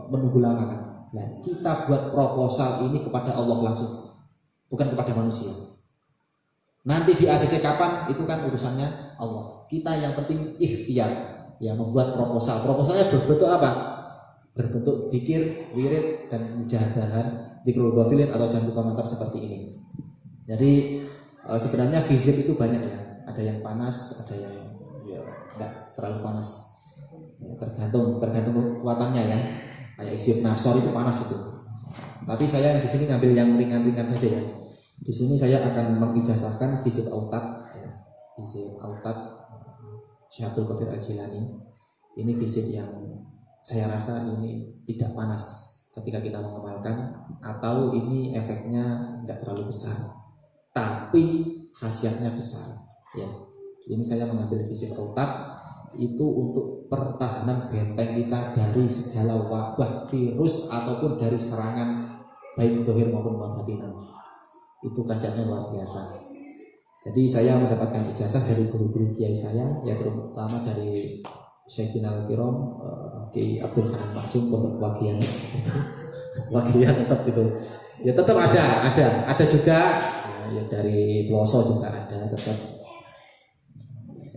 menunggu lama kan. Nah, kita buat proposal ini kepada Allah langsung, bukan kepada manusia. Nanti di ACC kapan itu kan urusannya Allah. Kita yang penting ikhtiar ya membuat proposal. Proposalnya berbentuk apa? Berbentuk dzikir, wirid dan mujahadahan, dzikrul ghafilin atau jantuka mantap seperti ini. Jadi sebenarnya hizib itu banyak ya. Ada yang panas, ada yang ya enggak terlalu panas. Ya, tergantung kekuatannya ya. Kayak hizib nasor itu panas itu. Tapi saya di sini ngambil yang ringan-ringan saja ya. Di sini saya akan mengijazahkan hizib autat ya. Hizib autat Syekh Abdul Qadir Al-Jilani. Ini hizib yang saya rasa ini tidak panas ketika kita mengamalkan, atau ini efeknya nggak terlalu besar, tapi khasiatnya besar. Ya, ini saya mengambil hizib autat itu untuk pertahanan benteng kita dari segala wabah, virus ataupun dari serangan baik dohir maupun batinan. Itu khasiatnya luar biasa. Jadi saya mendapatkan ijazah dari guru-guru kiai saya, ya terutama dari Syekhina Al-Kiram, Kiai Abdul Hanan Maksum, Pondok Wagian. Wagian tetap itu. Ya tetap ada juga ya, dari Peloso juga ada tetap.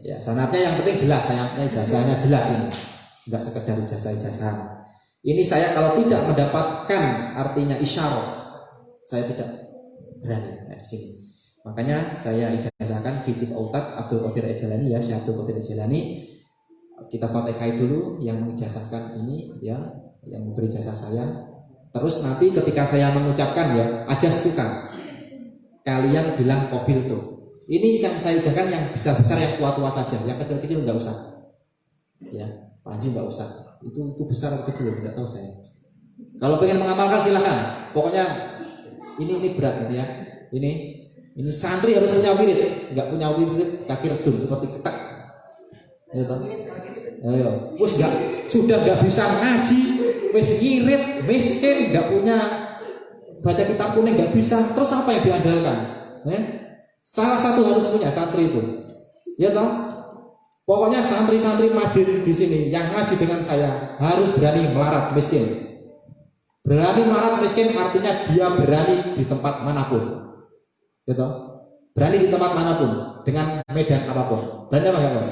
Ya sanatnya yang penting jelas, ijazahnya jelas ini. Enggak sekedar ijazah. Ini saya kalau tidak mendapatkan artinya isyarah, saya tidak berani di sini. Makanya saya ijazahkan hizib autat Abdul Qadir Al-Jilani ya, Syekh Abdul Qadir Al-Jilani. Kita fatihai dulu yang mengijazahkan ini ya, yang memberi jasa saya. Terus nanti ketika saya mengucapkan ya ajastukan, kalian bilang qabil tuh. Ini yang saya ijazahkan yang besar-besar, yang tua-tua saja, yang kecil-kecil nggak usah. Ya, Panji nggak usah. Itu besar atau kecil tidak tahu saya. Kalau pengen mengamalkan silakan. Pokoknya ini berat ya. Ini santri harus punya wirid, nggak punya wirid kaki redum seperti ketak. Ya toh. Ayo, sudah nggak bisa ngaji, wis ngirit, miskin, nggak punya baca kitab kuning nggak bisa, terus apa yang diandalkan? Salah satu harus punya santri itu, ya toh. Pokoknya santri-santri Madin di sini yang ngaji dengan saya harus berani melarat miskin. Berani melarat miskin artinya dia berani di tempat manapun, ya toh. Berani di tempat manapun dengan medan apapun. Berani apa enggak?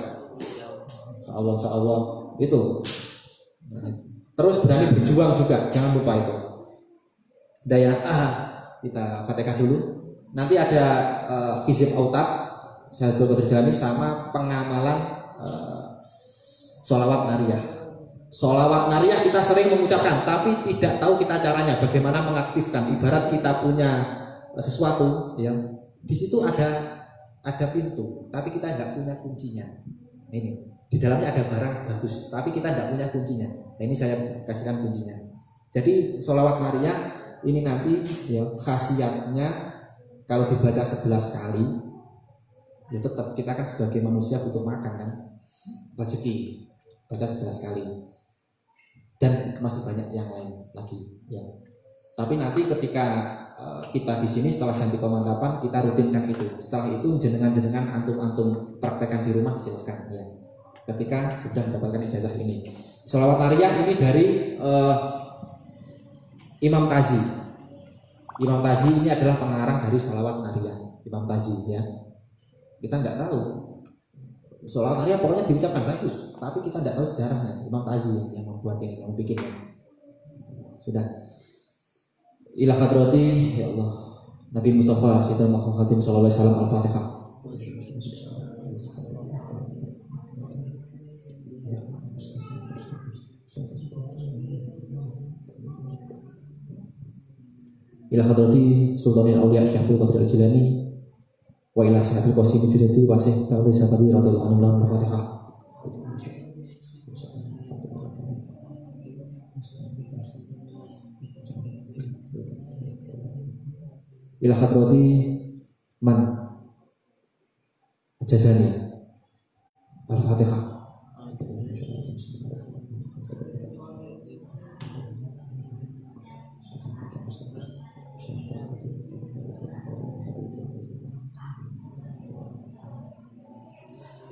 Allah itu. Terus berani berjuang juga, jangan lupa itu. Daya kita fatihah dulu. Nanti ada hizib autat saya terjalani sama pengamalan sholawat nariyah. Sholawat nariyah kita sering mengucapkan, tapi tidak tahu kita caranya bagaimana mengaktifkan. Ibarat kita punya sesuatu yang di situ ada pintu, tapi kita nggak punya kuncinya. Ini di dalamnya ada barang bagus, tapi kita tidak punya kuncinya. Nah, ini saya kasihkan kuncinya. Jadi sholawat nariyah ini nanti ya khasiatnya kalau dibaca 11 kali, ya tetap kita kan sebagai manusia butuh makan kan, rezeki, baca 11 kali. Dan masih banyak yang lain lagi ya. Tapi nanti ketika kita di sini setelah janti komandapan kita rutinkan itu. Setelah itu jenengan antum praktekkan di rumah silakan ya. Ketika sudah mendapatkan ijazah ini. Sholawat nariyah ini dari Imam Tazi. Imam Tazi ini adalah pengarang dari sholawat nariyah. Imam Tazi ya. Kita nggak tahu. Sholawat nariyah pokoknya diucapkan bagus, tapi kita nggak tahu sejarahnya. Imam Tazi yang membuat ini, yang bikinnya. Sudah. Ila hadrati ya Allah Nabi Mustafa Sayyidina Muhammad sallallahu alaihi wasallam Al-Fatihah. Ila hadrati Sultanil Auliya Syekh Abdul Qadir Al-Jilani wa ila Syekh Qasim Judati wa Syekh Abdul Sabadi radhiyallahu anhu Al-Fatihah. Ila hadrati man ajazani Al-Fatihah.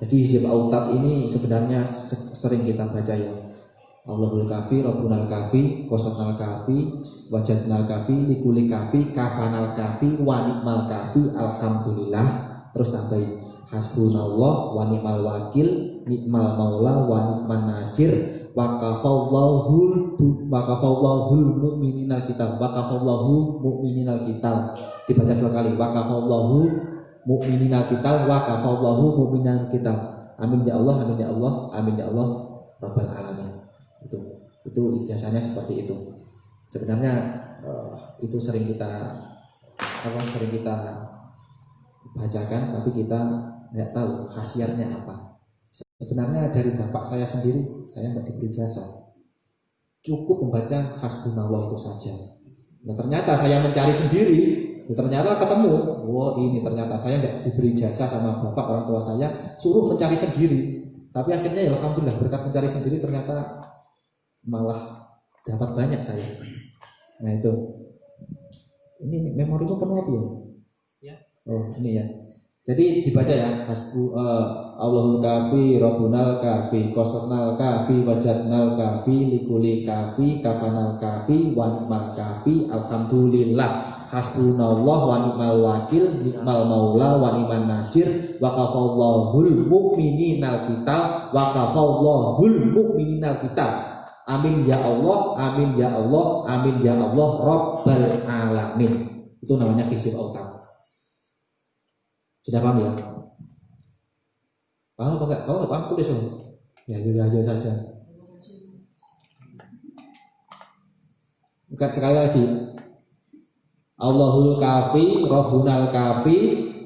Jadi hizib autat ini sebenarnya sering kita baca ya. Allahul kafi, Rabbunal kafi, Qasatnal kafi, Wajadnal kafi, Likuli kafi, Kafanal kafi, Wa ni'mal kafi, Alhamdulillah. Terus tambahin hasbunallah wa ni'mal wakil, ni'mal maula wa ni'man nasir, wa kafallahul mu'mininal kitab, wa kafallahu mu'mininal kitab. Dibaca 2 kali, wa kafallahu mu'mininal kitab, wa kafallahu mu'mininal kitab. Amin ya Allah, amin ya Allah, amin ya Allah rabbal alamin. Itu ijazahnya seperti itu. Sebenarnya itu sering kita bacakan, tapi kita nggak tahu khasiatnya apa. Sebenarnya dari bapak saya sendiri, saya nggak diberi jasa, cukup membaca hasbunallah itu saja. Nah ternyata saya mencari sendiri, ternyata ketemu, ini ternyata saya nggak diberi jasa sama bapak orang tua saya, suruh mencari sendiri. Tapi akhirnya ya alhamdulillah berkat mencari sendiri ternyata malah dapat banyak saya. Nah itu, ini memorimu penuh apa ya? Oh ini ya. Jadi dibaca ya, Allahul kafi, Rabbunal kafi, Qasatnal kafi, Wajadnal kafi, Likuli kafi, Kafanal kafi, Wa ni'mal kafi, Alhamdulillah, hasbunallah wa ni'mal wakil, ni'mal maula wa ni'man nasir, wa kafallahul mu'mininal kitab, wa kafallahul mu'mininal kitab. Amin ya Allah, amin ya Allah, amin ya Allah rabbal alamin. Itu namanya hizib autat. Sudah paham ya? Paham apa enggak? Kalau enggak paham tulis dong. Ya aja saja. Bukan sekali lagi. Allahul kafi, Rabbunal kafi,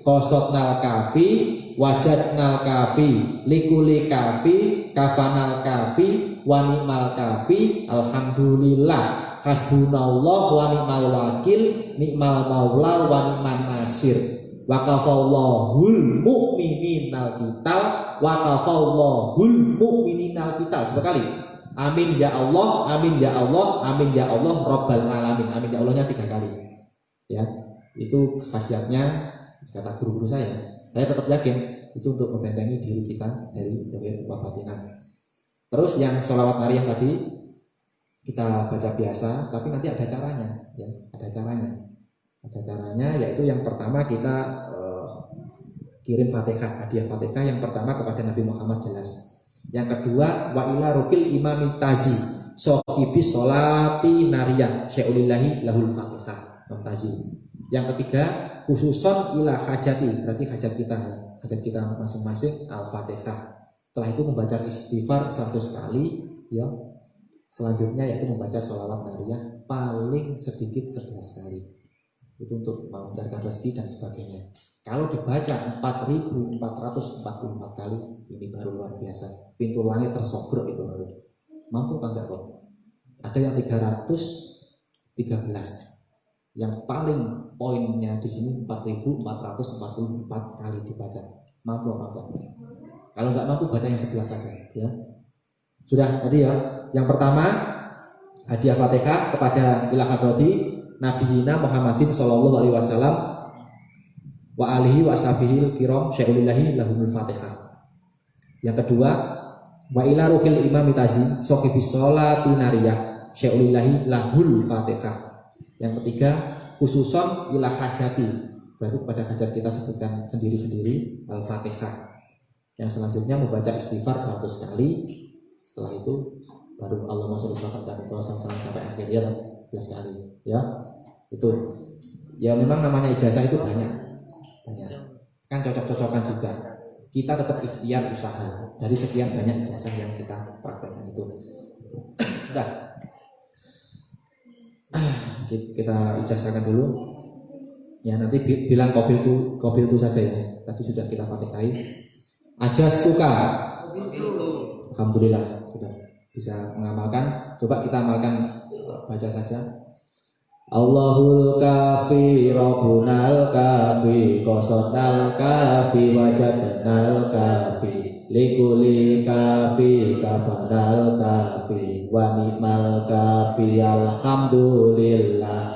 Qasatnal kafi, Wajadnal kafi, Likuli kafi, Kafanal kafi, Wa ni'mal kafi, Alhamdulillah, hasbunallah wa ni'mal wakil, ni'mal maula wa ni'man nasir. Wa kafallahul mu'mininal kitab, wa kafallahul mu'mininal kitab. 2 kali. Amin ya Allah, amin ya Allah, amin ya Allah rabbal alamin. Amin ya Allahnya 3 kali. Ya, itu khasiatnya kata guru-guru saya. Saya tetap yakin itu untuk membentengi diri kita dari dohir wabatinan. Terus yang sholawat nariyah tadi kita baca biasa, tapi nanti ada caranya, ya, ada caranya. Ada caranya, yaitu yang pertama kita kirim Fatihah, hadiah Fatihah yang pertama kepada Nabi Muhammad jelas. Yang kedua wa ila rukil imami tazi sohibis sholati nariyah syai'ulillahi lahul Fatihah tazi. Yang ketiga khususon ila hajati, berarti hajat kita masing-masing al-Fatihah. Setelah itu membaca istighfar 100 kali, ya. Selanjutnya yaitu membaca sholawat nariyah paling sedikit 11 kali. Itu untuk melancarkan rezeki dan sebagainya. Kalau dibaca 4.444 kali, ini baru luar biasa. Pintu langit tersogrok itu baru. Mampu apa enggak kok? Ada yang 313. Yang paling poinnya di sini 4.444 kali dibaca. Mampu apa enggak? Kalau enggak mampu baca yang 11 saja, ya. Sudah tadi ya. Yang pertama hadiah Fatihah kepada ila hadrati Nabiyina Muhammadin sallallahu alaihi wasallam wa alihi wa ashabihil kiram syai'ulillahi lahumul Fatihah. Yang kedua wa ila ruhil imam tazi sohibis sholati nariyah syai'ulillahi lahul Fatihah. Yang ketiga khususon ila hajati, berarti kepada hajat kita sebutkan sendiri-sendiri al-Fatihah. Yang selanjutnya membaca istighfar 100 kali. Setelah itu baru Allahumma sholli sampai akhir ya 11 kali, ya. Itu ya memang namanya ijazah itu banyak kan, cocok-cocokan juga. Kita tetap ikhtiar usaha dari sekian banyak ijazah yang kita praktekkan itu. Sudah kita ijazahkan dulu ya, nanti bilang kobil itu saja ya, tadi sudah kita fatihai. Ajas tuka, alhamdulillah sudah bisa mengamalkan. Coba kita amalkan, baca saja. Allahul kafi, Rabbunal kafi, Qasatnal kafi, Wajadnal kafi, Likuli kafi, Kafanal kafi, Wa ni'mal kafi, Alhamdulillah,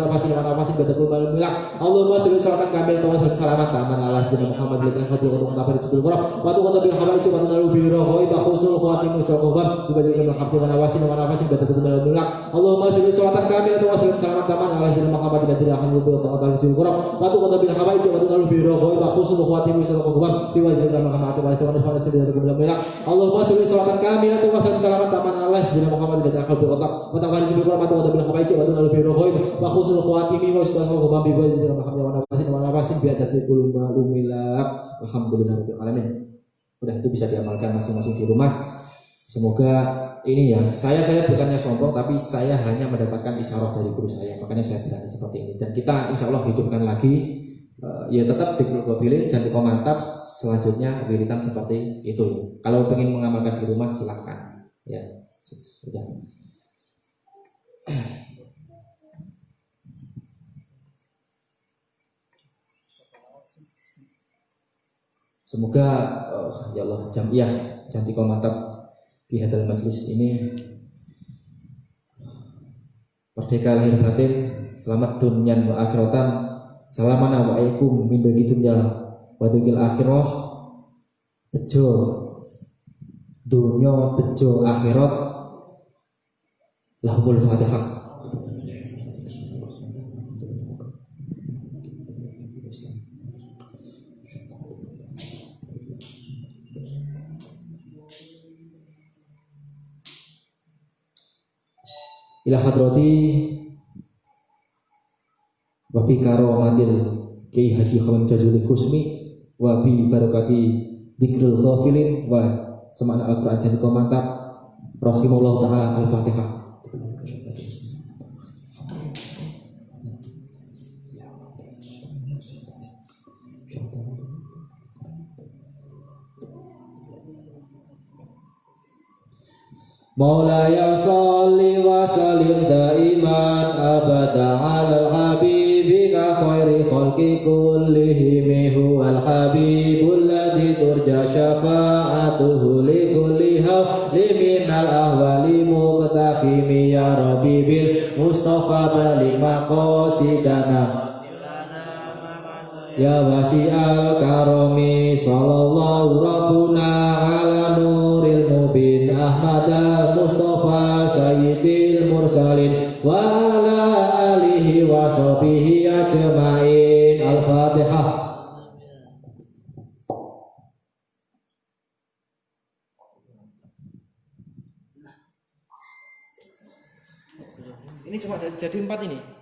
nafasin wa nafasin bi taqul milak Allahumma sholli salatan kamil wa salaman taman ala sayyidina Muhammad wa ala alihi wa sahbihi wa tu bil habaib wa nalu bi rawi ba khusul khawatim mustaqbal dibajul hamdi wa nafasin bi taqul milak Allahumma sholli salatan kamil wa salaman taman ala sayyidina Muhammad wa ala alihi wa sahbihi wa tu bil habaib wa nalu bi rawi ba khusul khawatim mustaqbal dibajul Muhammad wa ala alihi wa sahbihi Allahumma sholli salatan kamil wa salaman taman ala sayyidina Muhammad wa ala alihi wa sahbihi bil habaib wa nalu bi rawi ba khusul khawatim mustaqbal dibajul Muhammad wa nafasin bi taqul milak. Alhamdulillahirabbil alamin. Udah itu bisa diamalkan masing-masing di rumah. Semoga ini ya, saya bukannya sombong tapi saya hanya mendapatkan isyarat dari guru saya. Makanya saya berani seperti ini dan kita insya Allah hidupkan lagi ya tetap di Qobile dan di Komantap selanjutnya wiritan seperti itu. Kalau ingin mengamalkan di rumah silakan. Ya, sudah. Semoga ya Allah jamiah Janti Komantap di hadal majlis ini merdeka lahir batin, selamat dunia wa akhiratan, salamana wa alaikum min dunya wa dunyal akhirah, bejo dunya bejo akhirat, lahumul fatihah. Ila hadrati wa bi karomatil Kiai Haji Khawan Jazuli Kusmi wa bi barakati dzikrul ghafilin wa semakna Al-Qur'an Janti Komantap rahimallahu taala. Al-Fatihah. Maulaya sholli wa sallim daiman abada alal habibika khairi khalqi kullihim huwal habibul ladzi turja syafa'atuhu li kulli hawli minal ahwali muqtaqimi ya rabbi bil mustafa balik maqasidana ya wasi'al karomi sallallahu rabbuna ala nuril mubin Ahmad al-Mustafa sayyidil mursalin wa ala alihi wa sahbihi ajma'in. Al-Fatihah. Ini cuma jadi 4 ini.